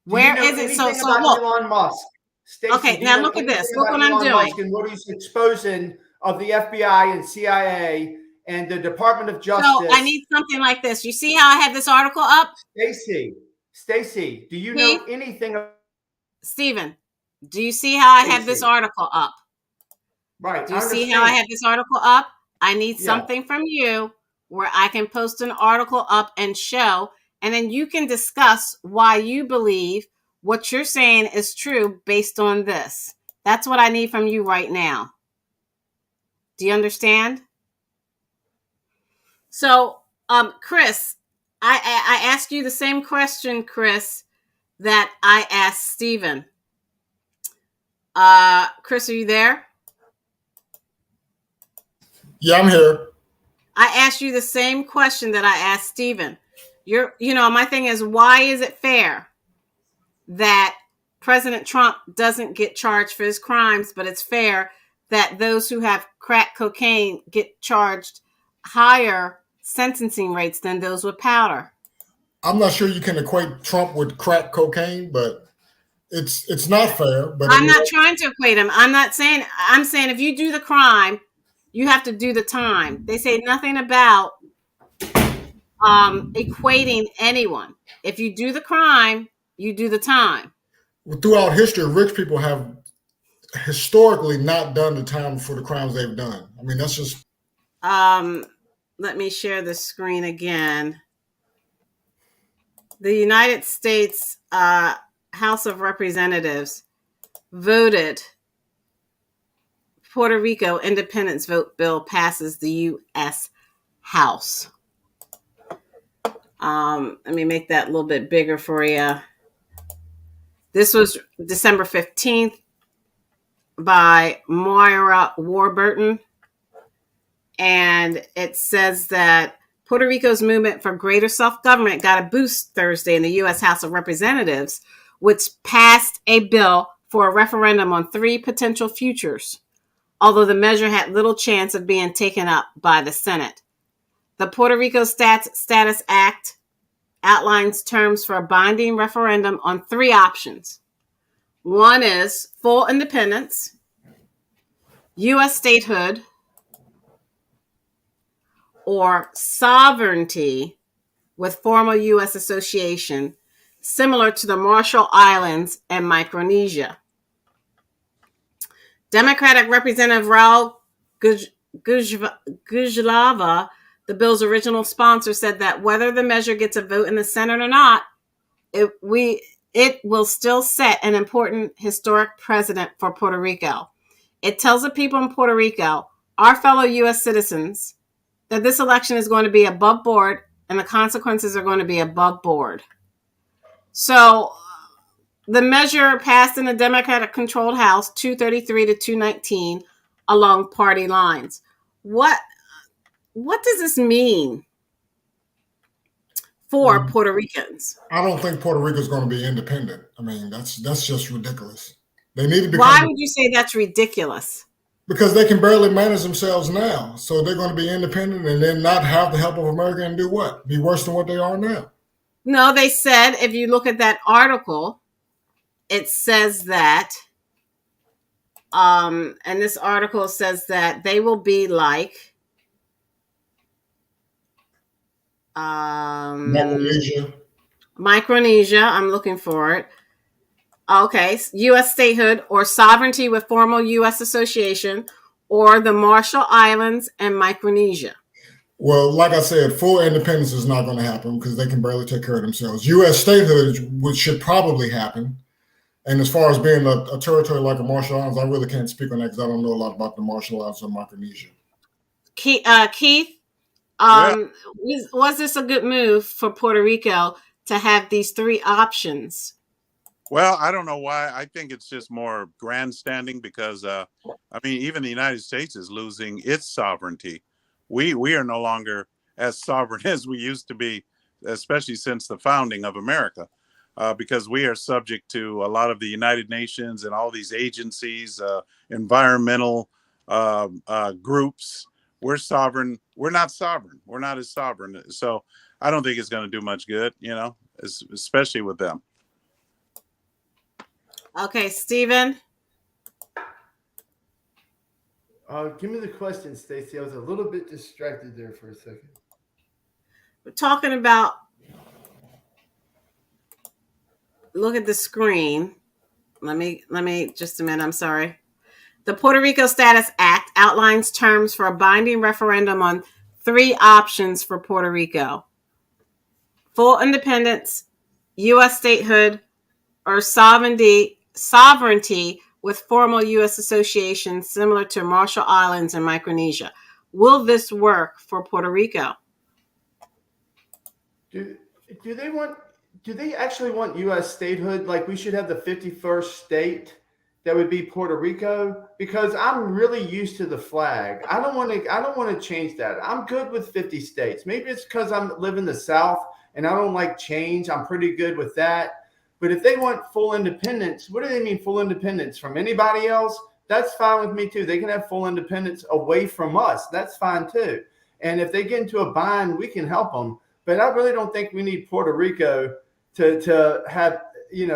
Where is it? So look. Elon Musk. Stacey, okay, now look at this. Look what I'm doing. And what he's exposing of the FBI and CIA and the Department of Justice. So I need something like this. You see how I have this article up? Stacey, do you know anything? Stephen, do you see how I have this article up? Right. Do you see how I have this article up? I need something from you where I can post an article up and show, and then you can discuss why you believe what you're saying is true based on this. That's what I need from you right now. Do you understand? So, Chris, I asked you the same question, Chris, that I asked Stephen. Chris, are you there? Yeah, I'm here. I asked you the same question that I asked Stephen. My thing is, why is it fair that President Trump doesn't get charged for his crimes, but it's fair that those who have crack cocaine get charged higher sentencing rates than those with powder? I'm not sure you can equate Trump with crack cocaine, but it's not fair. But I'm not trying to equate him. I'm saying if you do the crime, you have to do the time. They say nothing about equating anyone. If you do the crime, you do the time. Throughout history, rich people have historically not done the time for the crimes they've done. I mean, that's just. Let me share the screen again. The United States House of Representatives voted Puerto Rico independence vote bill passes the U.S. House. Let me make that a little bit bigger for you. This was December 15th by Moira Warburton. And it says that Puerto Rico's movement for greater self-government got a boost Thursday in the U.S. House of Representatives, which passed a bill for a referendum on 3 potential futures, although the measure had little chance of being taken up by the Senate. The Puerto Rico Status Act outlines terms for a binding referendum on 3 options. One is full independence, U.S. statehood, or sovereignty with formal U.S. association, similar to the Marshall Islands and Micronesia. Democratic Representative Raul Gujlava, the bill's original sponsor, said that whether the measure gets a vote in the Senate or not, it will still set an important historic precedent for Puerto Rico. It tells the people in Puerto Rico, our fellow U.S. citizens, that this election is going to be above board and the consequences are going to be above board. So the measure passed in the Democratic-controlled House, 233 to 219, along party lines. What does this mean for Puerto Ricans? I don't think Puerto Rico is going to be independent. I mean, that's just ridiculous. They need to become. Why would you say that's ridiculous? Because they can barely manage themselves now. So they're going to be independent and then not have the help of America and do what? Be worse than what they are now. No, they said, if you look at that article, it says that, and this article says that they will be like Micronesia. I'm looking for it. Okay, U.S. statehood or sovereignty with formal U.S. association, or the Marshall Islands and Micronesia. Well, like I said, full independence is not going to happen because they can barely take care of themselves. U.S. statehood, which should probably happen. And as far as being a territory like the Marshall Islands, I really can't speak on that because I don't know a lot about the Marshall Islands or Micronesia. Keith, was this a good move for Puerto Rico to have these 3 options? Well, I don't know why. I think it's just more grandstanding because, even the United States is losing its sovereignty we are no longer as sovereign as we used to be, especially since the founding of America, because we are subject to a lot of the United Nations and all these agencies, environmental groups. We're sovereign. We're not sovereign. We're not as sovereign. So I don't think it's going to do much good, especially with them. Okay, Stephen. Give me the question, Stacey. I was a little bit distracted there for a second. We're talking about, look at the screen. Let me just a minute. I'm sorry. The Puerto Rico Status Act outlines terms for a binding referendum on 3 options for Puerto Rico: full independence, U.S. statehood, or sovereignty with formal U.S. association similar to Marshall Islands and Micronesia. Will this work for Puerto Rico? Do they actually want U.S. statehood? Like we should have the 51st state that would be Puerto Rico? Because I'm really used to the flag. I don't want to change that. I'm good with 50 states. Maybe it's because I live in the South and I don't like change. I'm pretty good with that. But if they want full independence, what do they mean full independence from anybody else? That's fine with me too. They can have full independence away from us. That's fine too. And if they get into a bind, we can help them. But I really don't think we need Puerto Rico to have,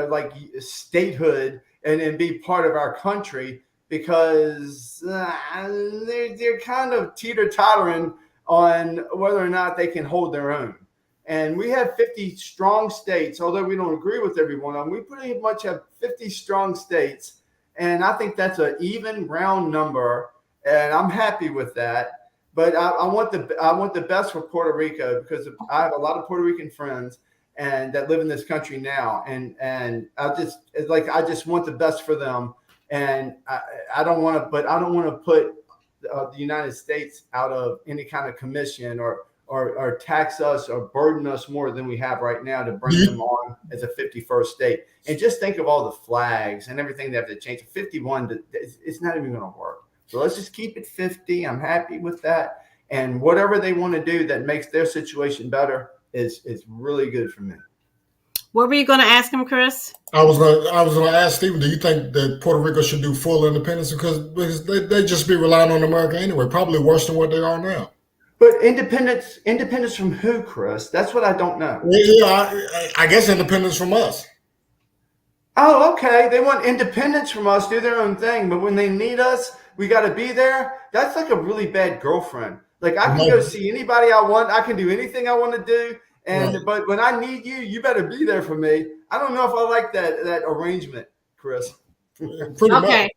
like statehood and be part of our country, because they're kind of teeter-tottering on whether or not they can hold their own. And we have 50 strong states, although we don't agree with every one of them. We pretty much have 50 strong states. And I think that's an even round number. And I'm happy with that. But I want the best for Puerto Rico, because I have a lot of Puerto Rican friends and that live in this country now. And I just want the best for them. And I don't want to put the United States out of any kind of commission or tax us or burden us more than we have right now to bring them on as a 51st state. And just think of all the flags and everything they have to change. 51, it's not even going to work. So let's just keep it 50. I'm happy with that. And whatever they want to do that makes their situation better is really good for me. What were you going to ask him, Chris? I was going to ask Stephen, do you think that Puerto Rico should do full independence? Because they just be relying on America anyway, probably worse than what they are now. But independence from who, Chris? That's what I don't know. Yeah, I guess independence from us. Oh, okay. They want independence from us, do their own thing. But when they need us, we got to be there. That's like a really bad girlfriend. Like I can go see anybody I want. I can do anything I want to do. But when I need you, you better be there for me. I don't know if I like that arrangement, Chris. Okay.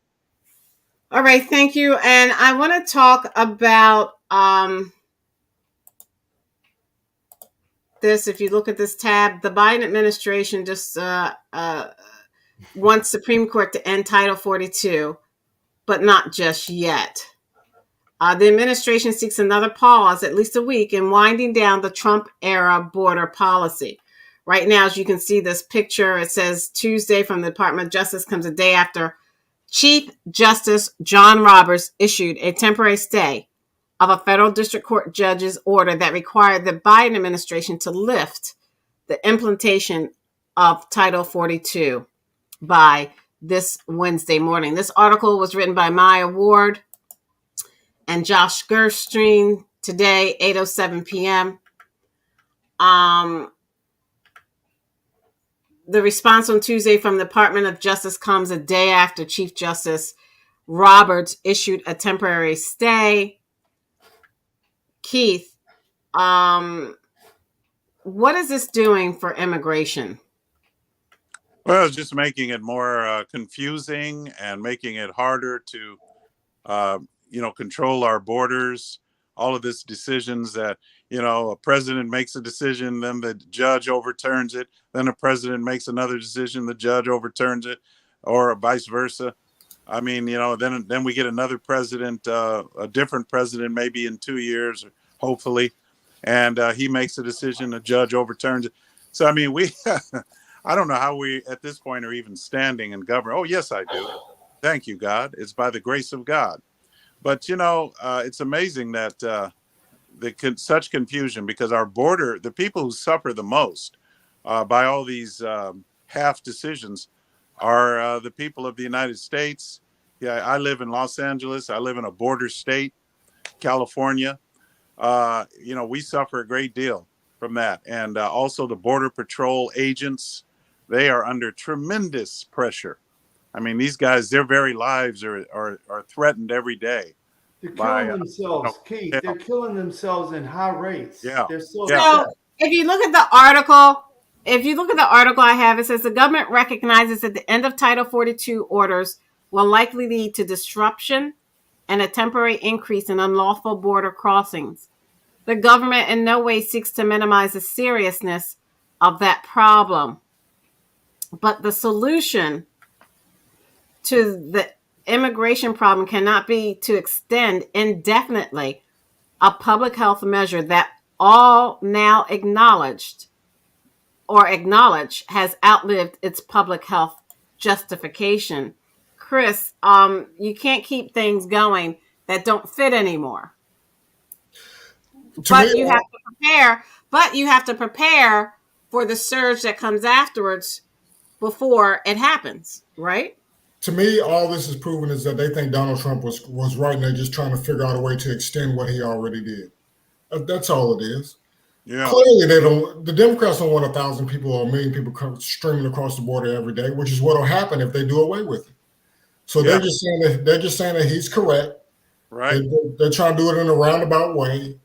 All right. Thank you. And I want to talk about this. If you look at this tab, the Biden administration just wants Supreme Court to end Title 42, but not just yet. The administration seeks another pause, at least a week, in winding down the Trump-era border policy. Right now, as you can see this picture, it says Tuesday from the Department of Justice comes a day after Chief Justice John Roberts issued a temporary stay of a federal district court judge's order that required the Biden administration to lift the implementation of Title 42 by this Wednesday morning. This article was written by Maya Ward and Josh Gerstein today, 8:07 p.m. The response on Tuesday from the Department of Justice comes a day after Chief Justice Roberts issued a temporary stay. Keith, what is this doing for immigration? Well, it's just making it more confusing and making it harder to control our borders. All of this decisions that, a president makes a decision, then the judge overturns it. Then a president makes another decision, the judge overturns it, or vice versa. I mean, then we get another president, a different president, maybe in 2 years, hopefully. And he makes a decision, the judge overturns it. So, I mean, I don't know how we at this point are even standing and govern. Oh, yes, I do. Thank you, God. It's by the grace of God. But, it's amazing that such confusion, because our border, the people who suffer the most by all these half decisions are the people of the United States. Yeah, I live in Los Angeles. I live in a border state, California. We suffer a great deal from that. And also the Border Patrol agents, they are under tremendous pressure. I mean, these guys, their very lives are threatened every day. They're killing themselves, Keith. They're killing themselves in high rates. Yeah. They're so if you look at the article, I have, it says the government recognizes that the end of Title 42 orders will likely lead to disruption and a temporary increase in unlawful border crossings. The government in no way seeks to minimize the seriousness of that problem. But the solution to the immigration problem cannot be to extend indefinitely a public health measure that all now acknowledge has outlived its public health justification. Chris, you can't keep things going that don't fit anymore. But you have to prepare for the surge that comes afterwards before it happens, right? To me, all this is proven is that they think Donald Trump was right, and they're just trying to figure out a way to extend what he already did. That's all it is. Yeah. Clearly, the Democrats don't want 1,000 people or 1 million people streaming across the border every day, which is what will happen if they do away with it. So they're just saying that he's correct. Right. They're trying to do it in a roundabout way.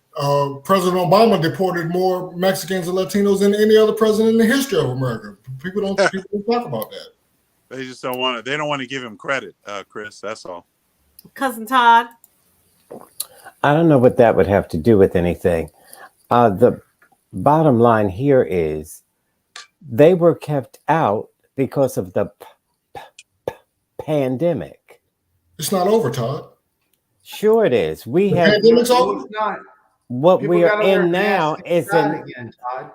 President Obama deported more Mexicans and Latinos than any other president in the history of America. People don't talk about that. They just don't want it. They don't want to give him credit, Chris. That's all. Cousin Todd. I don't know what that would have to do with anything. The bottom line here is they were kept out because of the pandemic. It's not over, Todd. Sure it is. The pandemic's over. It's not. What we are in now is again, Todd.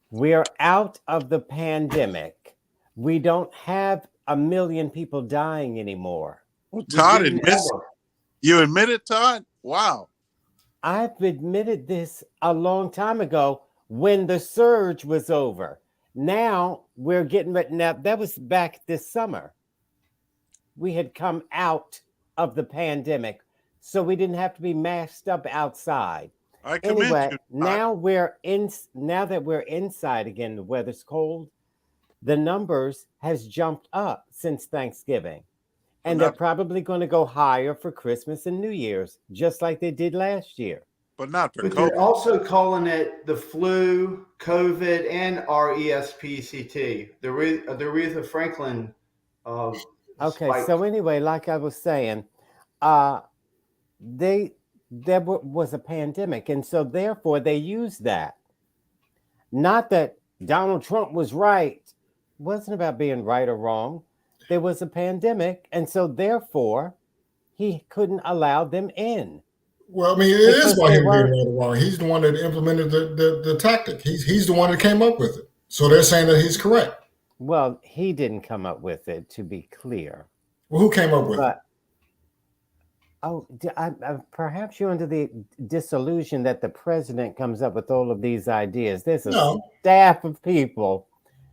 We are out of the pandemic. We don't have 1 million people dying anymore. Well, Todd admits. You admit it, Todd? Wow. I've admitted this a long time ago when the surge was over. Now we're getting ready. Now that was back this summer. We had come out of the pandemic, so we didn't have to be masked up outside. Anyway, now that we're inside again, the weather's cold. The numbers has jumped up since Thanksgiving. And they're probably going to go higher for Christmas and New Year's, just like they did last year. But not for COVID. They're also calling it the flu, COVID, and RESPCT. The Aretha Franklin. Okay, spike. So anyway, like I was saying, there was a pandemic, and so therefore they used that. Not that Donald Trump was right. It wasn't about being right or wrong. There was a pandemic, and so therefore he couldn't allow them in. Well, I mean, it is why he being right or wrong. He's the one that implemented the tactic. He's the one that came up with it. So they're saying that he's correct. Well, he didn't come up with it, to be clear. Well, who came up with it? Perhaps you're under the disillusion that the president comes up with all of these ideas. There's a staff of people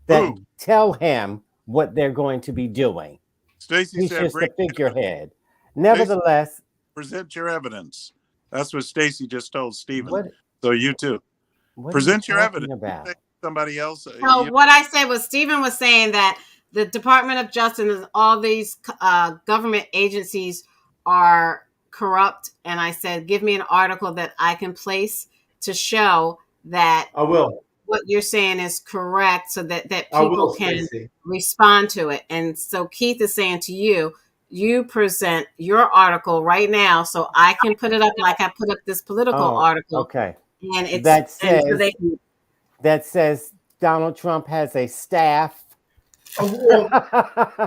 that tell him what they're going to be doing. He's just a figurehead. Nevertheless, Stacey, present your evidence. That's what Stacey just told Stephen. So you too. Present your evidence. About? Somebody else. So what I said was Stephen was saying that the Department of Justice and all these government agencies are corrupt. And I said, give me an article that I can place to show that I will. What you're saying is correct, so that people can respond to it. And so Keith is saying to you, you present your article right now so I can put it up like I put up this political article. Okay. And it's that says Donald Trump has a staff. Of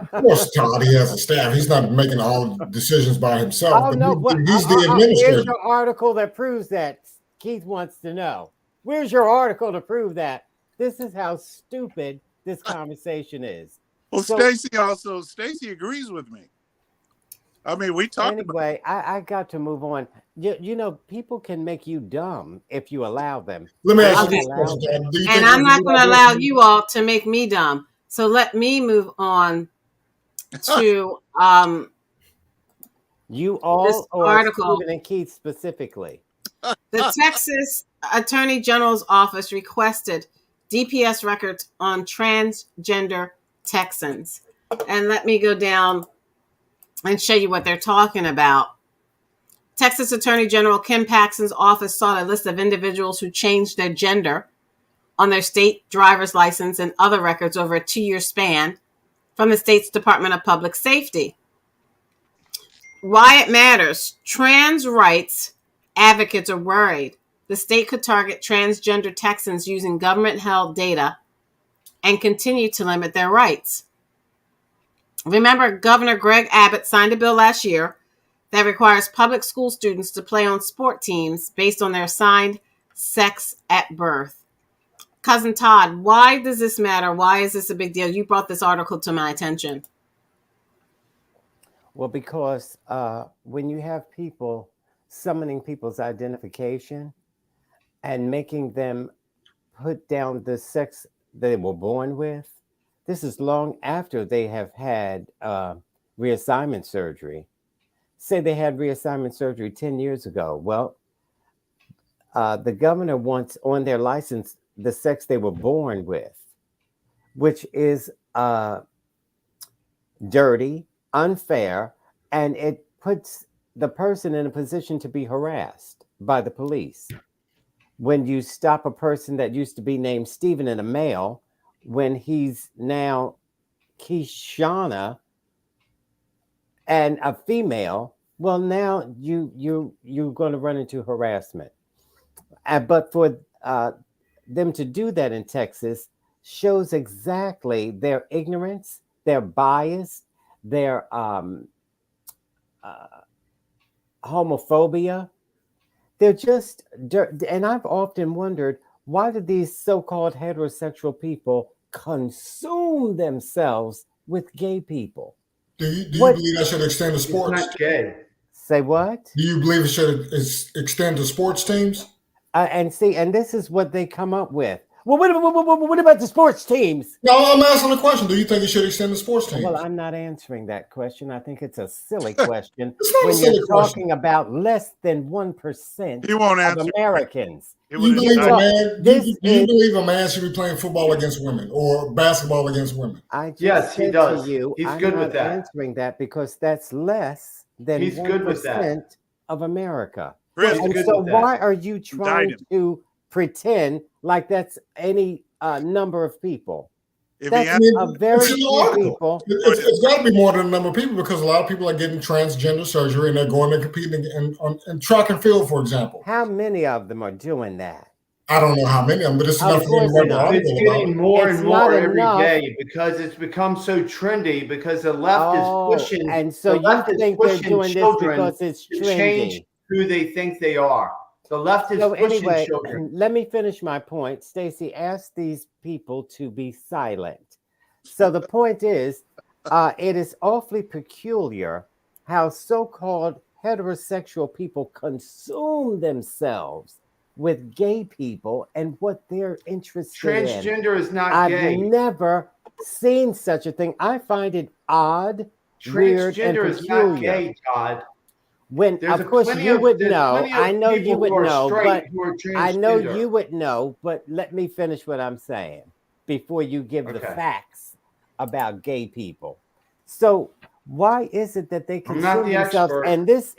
course, Todd, he has a staff. He's not making all decisions by himself. Oh, no, he's the administrator. Here's your article that proves that. Keith wants to know. Where's your article to prove that? This is how stupid this conversation is. Well, Stacey agrees with me. I mean, we talked anyway, I got to move on. You know, people can make you dumb if you allow them. Let me ask you Okay. this question, John. Do you And think I'm not going to allow you all to make me dumb. So let me move on to You all this or article. Stephen and Keith specifically? The Texas Attorney General's office requested DPS records on transgender Texans. And let me go down and show you what they're talking about. Texas Attorney General Kim Paxton's office sought a list of individuals who changed their gender on their state driver's license and other records over a 2-year span from the state's Department of Public Safety. Why it matters. Trans rights advocates are worried the state could target transgender Texans using government-held data and continue to limit their rights. Remember, Governor Greg Abbott signed a bill last year that requires public school students to play on sport teams based on their assigned sex at birth. Cousin Todd, why does this matter? Why is this a big deal? You brought this article to my attention. Well, because when you have people summoning people's identification and making them put down the sex they were born with, this is long after they have had reassignment surgery. Say they had reassignment surgery 10 years ago. Well, the governor wants on their license the sex they were born with, which is dirty, unfair, and it puts the person in a position to be harassed by the police. When you stop a person that used to be named Stephen and a male, when he's now Kishana and a female, well, now you're going to run into harassment. But for them to do that in Texas shows exactly their ignorance, their bias, their homophobia. They're just dirt. And I've often wondered, why do these so-called heterosexual people consume themselves with gay people? Do you believe that should extend to sports? It's not gay. Say what? Do you believe it should extend to sports teams? And this is what they come up with. Well, what about the sports teams? No, I'm asking a question. Do you think it should extend to sports teams? Well, I'm not answering that question. I think it's a silly question It's not when a silly you're question. talking about less than 1% He won't of answer. Americans. You believe This a man should be playing football against women or basketball against women? I just Yes, he said does. to you, He's I'm good not with that. answering that because that's less than He's good with that. 1% of America. Chris, And good so with that. why are you trying him. to pretend like that's any number of people? if he That's answers, a very It's in the few article. people. It's got to be more than a number of people because a lot of people are getting transgender surgery and they're going and competing in track and field, for example. How many of them are doing that? I don't know how many of them, but it's Of enough for course them to write not. an It's article about getting it. more It's and not more every enough. day because it's become so trendy because the left is pushing. And so the you left is think they're pushing doing this children because it's to change trendy. who they think they are. The left is So pushing anyway, children. let me finish my point. Stacey, ask these people to be silent. So the point is, it is awfully peculiar how so-called heterosexual people consume themselves with gay people and what they're interested in. Transgender is not I've gay. never seen such a thing. I find it odd, weird, and Transgender is not peculiar. gay, Todd. When, There's of course, you would there's know. plenty of I know people you would who are know, straight but who are I know transgender. you would know. But let me finish what I'm saying before you give the Okay. facts about gay people. So why is it that they I'm not consume the themselves? expert. And this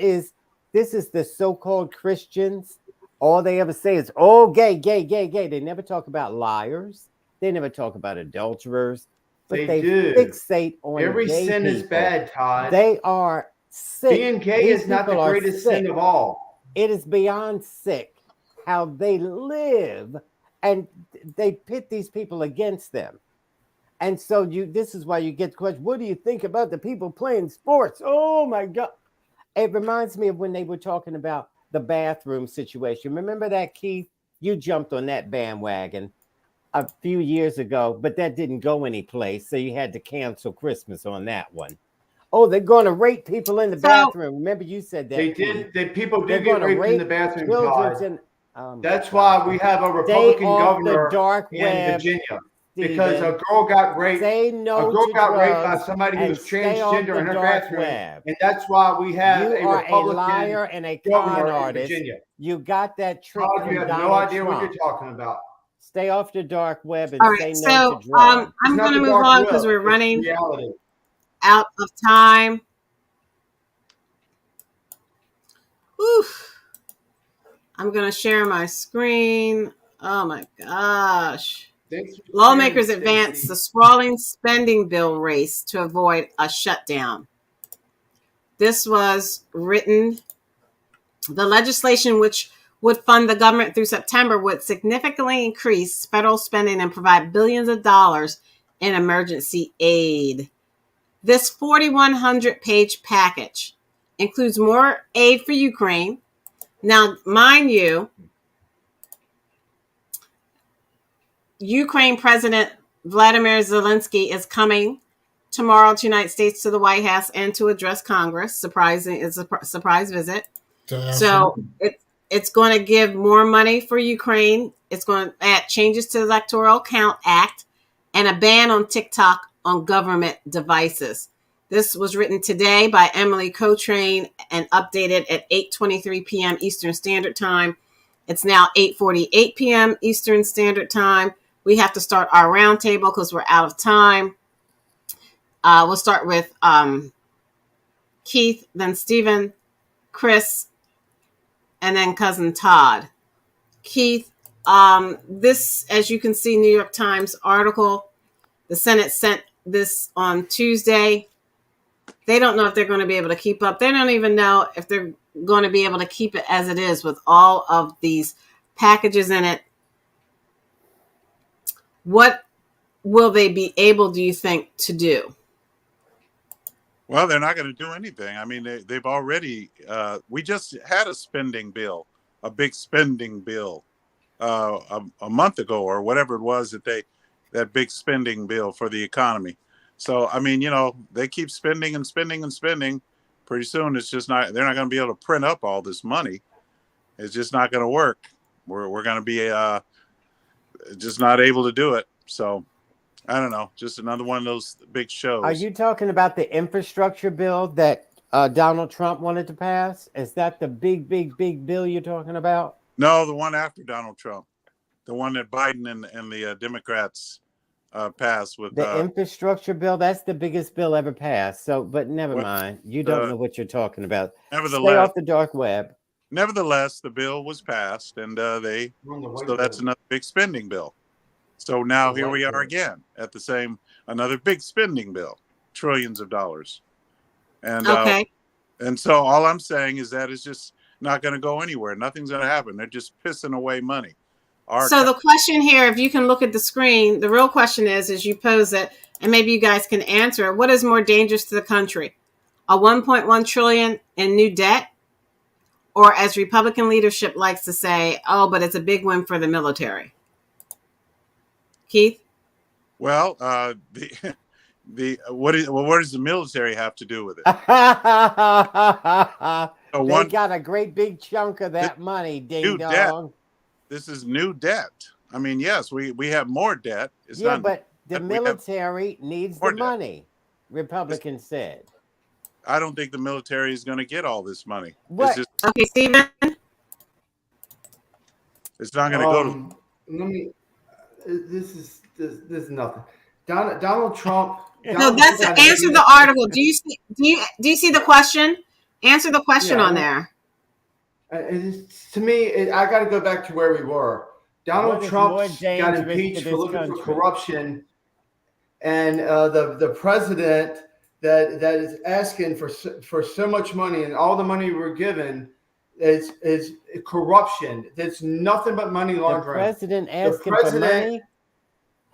is the so-called Christians. All they ever say is, "Oh, gay, gay, gay, gay." They never talk about liars. They never talk about adulterers. But They do. fixate on Every gay sin is people. bad, Todd. They are sick. Being gay These is not the people are greatest sick. sin of all. It is beyond sick how they live, and they pit these people against them. And so this is why you get the question, what do you think about the people playing sports? Oh my God. It reminds me of when they were talking about the bathroom situation. Remember that, Keith? You jumped on that bandwagon a few years ago, but that didn't go anyplace. So you had to cancel Christmas on that one. Oh, they're going to rape people in the bathroom. Remember, you said that. They did. People did get raped in the bathroom, Todd. That's why we have a Republican governor in Virginia. Because a girl got raped. A girl got raped by somebody who was transgender in her bathroom, and that's why we have a Republican liar and a governor con in Virginia. You got that trick Todd, from you have Donald no idea Trump. what you're talking about. Stay off the dark web and say so, no to drugs. I'm going to move on because we're running reality. out of time. Oof. I'm going to share my screen. Oh my gosh. Lawmakers advance the sprawling spending bill race to avoid a shutdown. This was written. The legislation, which would fund the government through September, would significantly increase federal spending and provide billions of dollars in emergency aid. This 4,100-page package includes more aid for Ukraine. Now, mind you, Ukraine President Vladimir Zelensky is coming tomorrow to the United States, to the White House, and to address Congress. Surprising, it's a surprise visit. So it's going to give more money for Ukraine. It's going to add changes to the Electoral Count Act and a ban on TikTok on government devices. This was written today by Emily Cotrain and updated at 8:23 p.m. Eastern Standard Time. It's now 8:48 p.m. Eastern Standard Time. We have to start our roundtable because we're out of time. We'll start with Keith, then Stephen, Chris, and then Cousin Todd. Keith, this, as you can see, New York Times article, the Senate sent this on Tuesday. They don't know if they're going to be able to keep up. They don't even know if they're going to be able to keep it as it is with all of these packages in it. What will they be able, do you think, to do? Well, they're not going to do anything. I mean, they've already, we just had a spending bill, a big spending bill a month ago or whatever it was that big spending bill for the economy. So, I mean, they keep spending and spending and spending. Pretty soon it's just they're not going to be able to print up all this money. It's just not going to work. We're going to be just not able to do it. So, I don't know, just another one of those big shows. Are you talking about the infrastructure bill that Donald Trump wanted to pass? Is that the big bill you're talking about? No, the one after Donald Trump, the one that Biden and the Democrats passed with the infrastructure bill. That's the biggest bill ever passed. So, but never mind. You don't know what you're talking about. Stay off the dark web. Nevertheless, the bill was passed, and so that's another big spending bill. So now here we are again at another big spending bill, trillions of dollars. And and so all I'm saying is that it's just not going to go anywhere. Nothing's going to happen. They're just pissing away money. So the question here, if you can look at the screen, the real question is, as you pose it, and maybe you guys can answer it, what is more dangerous to the country? A 1.1 trillion in new debt? Or as Republican leadership likes to say, oh, but it's a big win for the military. Keith? Well, what does the military have to do with it? They got a great big chunk of that money, ding dong. Debt. This is new debt. I mean, yes, we have more debt. But the military needs the money, Republicans said. I don't think the military is going to get all this money. What? Okay, Stephen? It's not going to go to... Let me... This is nothing. Donald Trump. No, that's answer the article. Do you see the question? Answer the question on there. To me, I got to go back to where we were. Donald Trump got impeached for looking for corruption, and the president that is asking for so much money, and all the money we're given is corruption. There's nothing but money laundering. The president asking for money.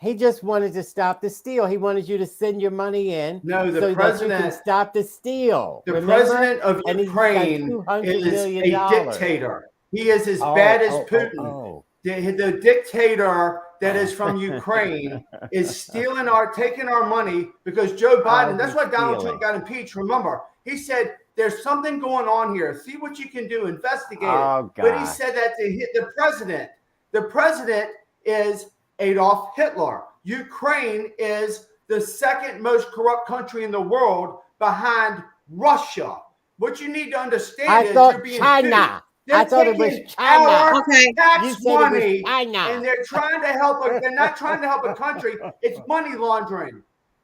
He just wanted to stop the steal. He wanted you to send your money in. No, the president that you can stop the steal. The president of Ukraine is a dictator. He is as bad as Putin. The dictator that is from Ukraine is taking our money because Joe Biden, that's why Donald Trump got impeached. Remember, he said, there's something going on here. See what you can do. Investigate it. But he said that to hit the president. The president is Adolf Hitler. Ukraine is the second most corrupt country in the world behind Russia. What you need to understand is you're being China. I thought it was China. Tax money, and they're trying to help. They're not trying to help a country. It's money laundering.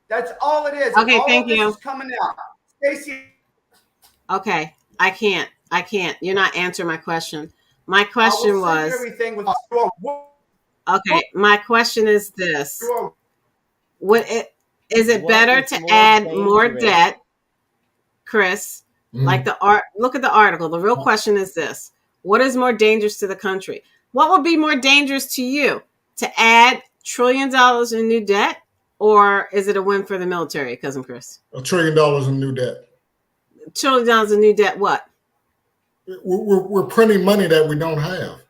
That's all it is. Okay, all thank you. This is coming out. Stacey. Okay, I can't. You're not answering my question. My question was. Everything with. Okay, my question is this: is it better to add more debt, Chris? Like look at the article. The real question is this: what is more dangerous to the country? What would be more dangerous to you? To add $1 trillion in new debt, or is it a win for the military, Cousin Chris? $1 trillion in new debt. $1 trillion in new debt. What? We're printing money that we don't have,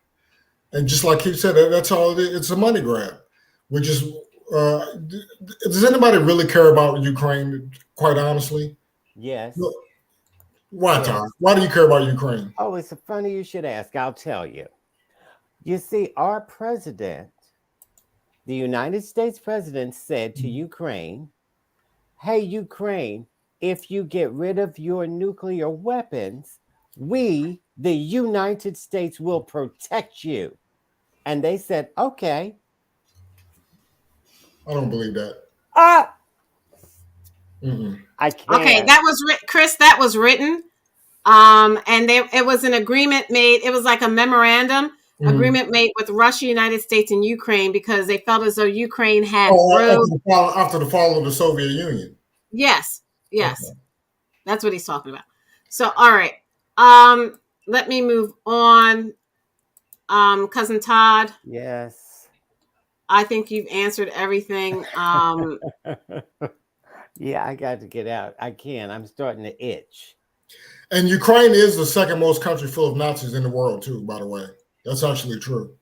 and just like he said, that's all it is. It's a money grab. We just does anybody really care about Ukraine? Quite honestly, yes. Look, why, Tom? Why do you care about Ukraine? Oh, it's funny you should ask. I'll tell you. You see, our president, the United States president, said to Ukraine, hey, Ukraine, if you get rid of your nuclear weapons, we, the United States, will protect you. And they said, okay. I don't believe that. I can't. Okay, that was Chris. That was written, and it was an agreement made. It was like a memorandum agreement made with Russia, United States, and Ukraine because they felt as though Ukraine had after the fall of the Soviet Union. Yes, okay. That's what he's talking about. So, all right, let me move on. Cousin Todd. Yes. I think you've answered everything. Yeah, I got to get out. I can. I'm starting to itch. And Ukraine is the second most country full of Nazis in the world, too, by the way. That's actually true.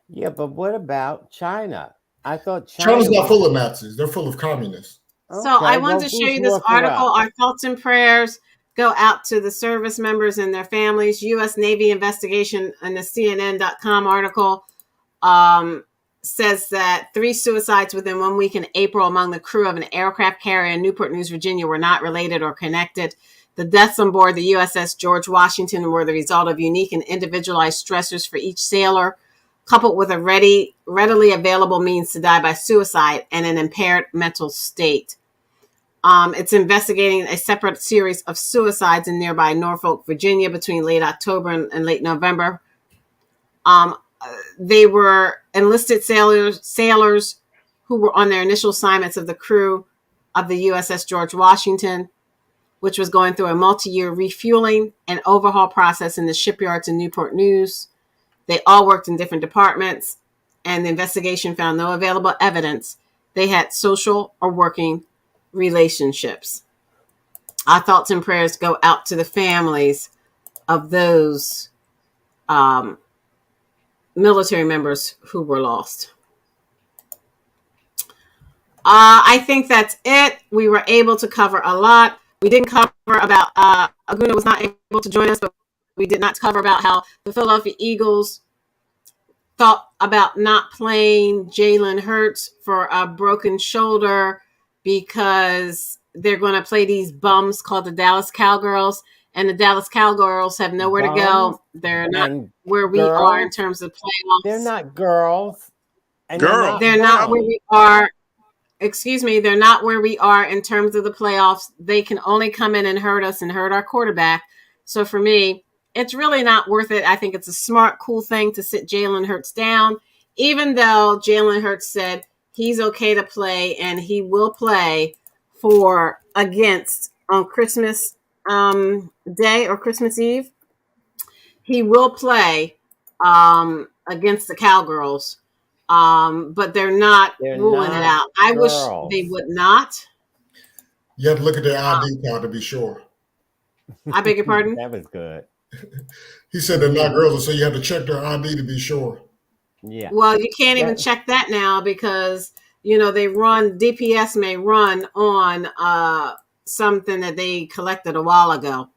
Yeah, but what about China? I thought China's not full of Nazis. They're full of communists. So I wanted to show you this article. Our thoughts and prayers go out to the service members and their families. U.S. Navy investigation in the CNN.com article says that 3 suicides within 1 week in April among the crew of an aircraft carrier in Newport News, Virginia were not related or connected. The deaths on board the USS George Washington were the result of unique and individualized stressors for each sailor, coupled with a readily available means to die by suicide and an impaired mental state. It's investigating a separate series of suicides in nearby Norfolk, Virginia between late October and late November. They were enlisted sailors who were on their initial assignments of the crew of the USS George Washington, which was going through a multi-year refueling and overhaul process in the shipyards in Newport News. They all worked in different departments, and the investigation found no available evidence they had social or working relationships. Our thoughts and prayers go out to the families of those military members who were lost. I think that's it. We were able to cover a lot. We didn't cover about Aguna was not able to join us, but we did not cover about how the Philadelphia Eagles thought about not playing Jalen Hurts for a broken shoulder because they're going to play these bums called the Dallas Cowgirls, and the Dallas Cowgirls have nowhere to go. They're not where we are in terms of playoffs. They're not girls. And they're not where we are. Excuse me, they're not where we are in terms of the playoffs. They can only come in and hurt us and hurt our quarterback. So for me, it's really not worth it. I think it's a smart, cool thing to sit Jalen Hurts down, even though Jalen Hurts said he's okay to play and he will play against on Christmas Day or Christmas Eve. He will play against the Cowgirls. But they're not ruling it out. I wish they would not. You have to look at their ID card to be sure. I beg your pardon? That was good. He said they're not girls, so you have to check their ID to be sure. Yeah. Well, you can't even check that now because, they run, DPS may run on something that they collected a while ago.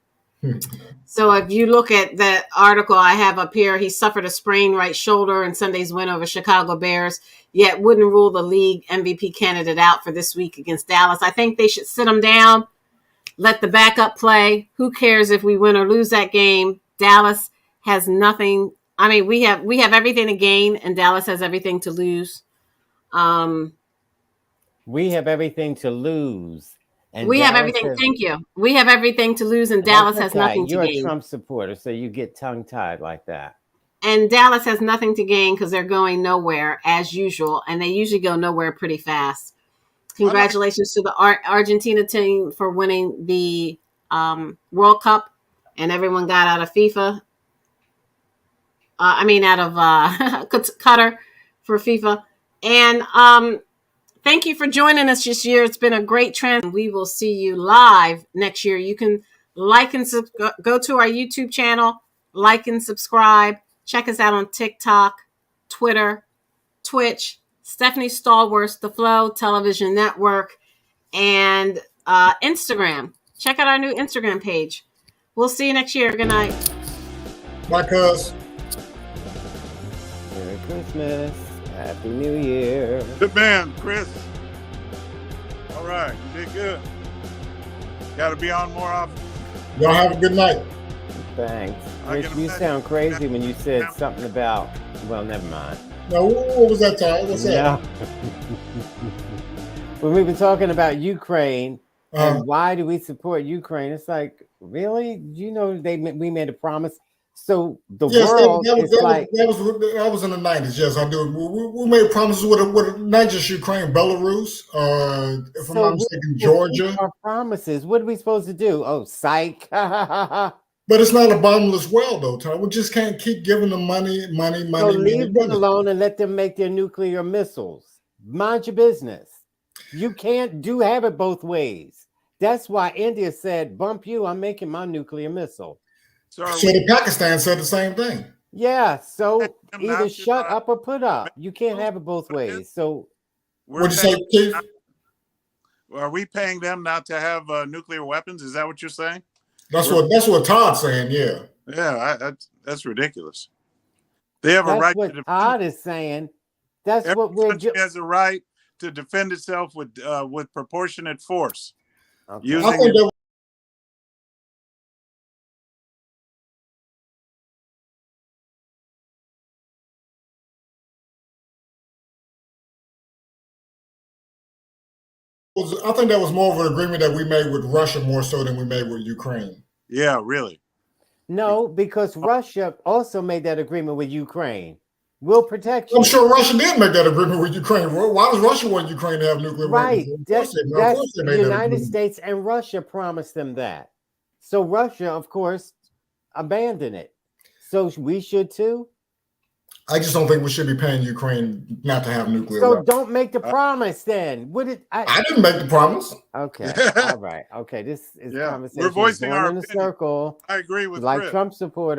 So if you look at that article I have up here, he suffered a sprained right shoulder in Sunday's win over Chicago Bears, yet wouldn't rule the league MVP candidate out for this week against Dallas. I think they should sit him down, let the backup play. Who cares if we win or lose that game? Dallas has nothing. I mean, we have everything to gain, and Dallas has everything to lose. We have everything to lose. And we have everything. Thank you. We have everything to lose, and Dallas has nothing to gain. You're a Trump supporter, so you get tongue-tied like that. And Dallas has nothing to gain because they're going nowhere as usual, and they usually go nowhere pretty fast. Congratulations to the Argentina team for winning the World Cup, and everyone got out of FIFA. Out of Qatar for FIFA. And thank you for joining us this year. It's been a great trend. We will see you live next year. You can like and go to our YouTube channel, like and subscribe. Check us out on TikTok, Twitter, Twitch, Stephanie Stallworth, The Flow Television Network, and Instagram. Check out our new Instagram page. We'll see you next year. Good night. Bye, cuz. Merry Christmas. Happy New Year. Good man, Chris. All right, you did good. Got to be on more often. Y'all have a good night. Thanks. Rich, you sound crazy when you said something about, well, never mind. Now, what was that, Ty? What's that? When we were talking about Ukraine, and why do we support Ukraine? It's like, really? We made a promise. So the world is like... That was in the 90s, yes, I do. We made promises with not just Ukraine, Belarus, if I'm not mistaken, Georgia. Our promises. What are we supposed to do? Oh, psych. But it's not a bottomless well, though, Ty. We just can't keep giving them money. So leave them alone and let them make their nuclear missiles. Mind your business. You can't have it both ways. That's why India said, bump you, I'm making my nuclear missile. So the Pakistan said the same thing. Yeah, so either shut up or put up. You can't have it both ways. So what'd you say, Keith? Are we paying them not to have nuclear weapons? Is that what you're saying? That's what Todd's saying. Yeah. Yeah, that's ridiculous. They have a right. That's what Todd is saying. That's what we're doing. Has a right to defend itself with proportionate force. Okay. Using I think that was more of an agreement that we made with Russia more so than we made with Ukraine. Yeah, really. No, because Russia also made that agreement with Ukraine. We'll protect you. I'm sure Russia did make that agreement with Ukraine. Why does Russia want Ukraine to have nuclear weapons? Right. That's the United States and Russia promised them that. So Russia, of course, abandoned it. So we should too. I just don't think we should be paying Ukraine not to have nuclear weapons. So don't make the promise then. I didn't make the promise. Okay. All right. Okay. This is conversation. We're voicing our in a circle. I agree with like Chris. Trump supporters.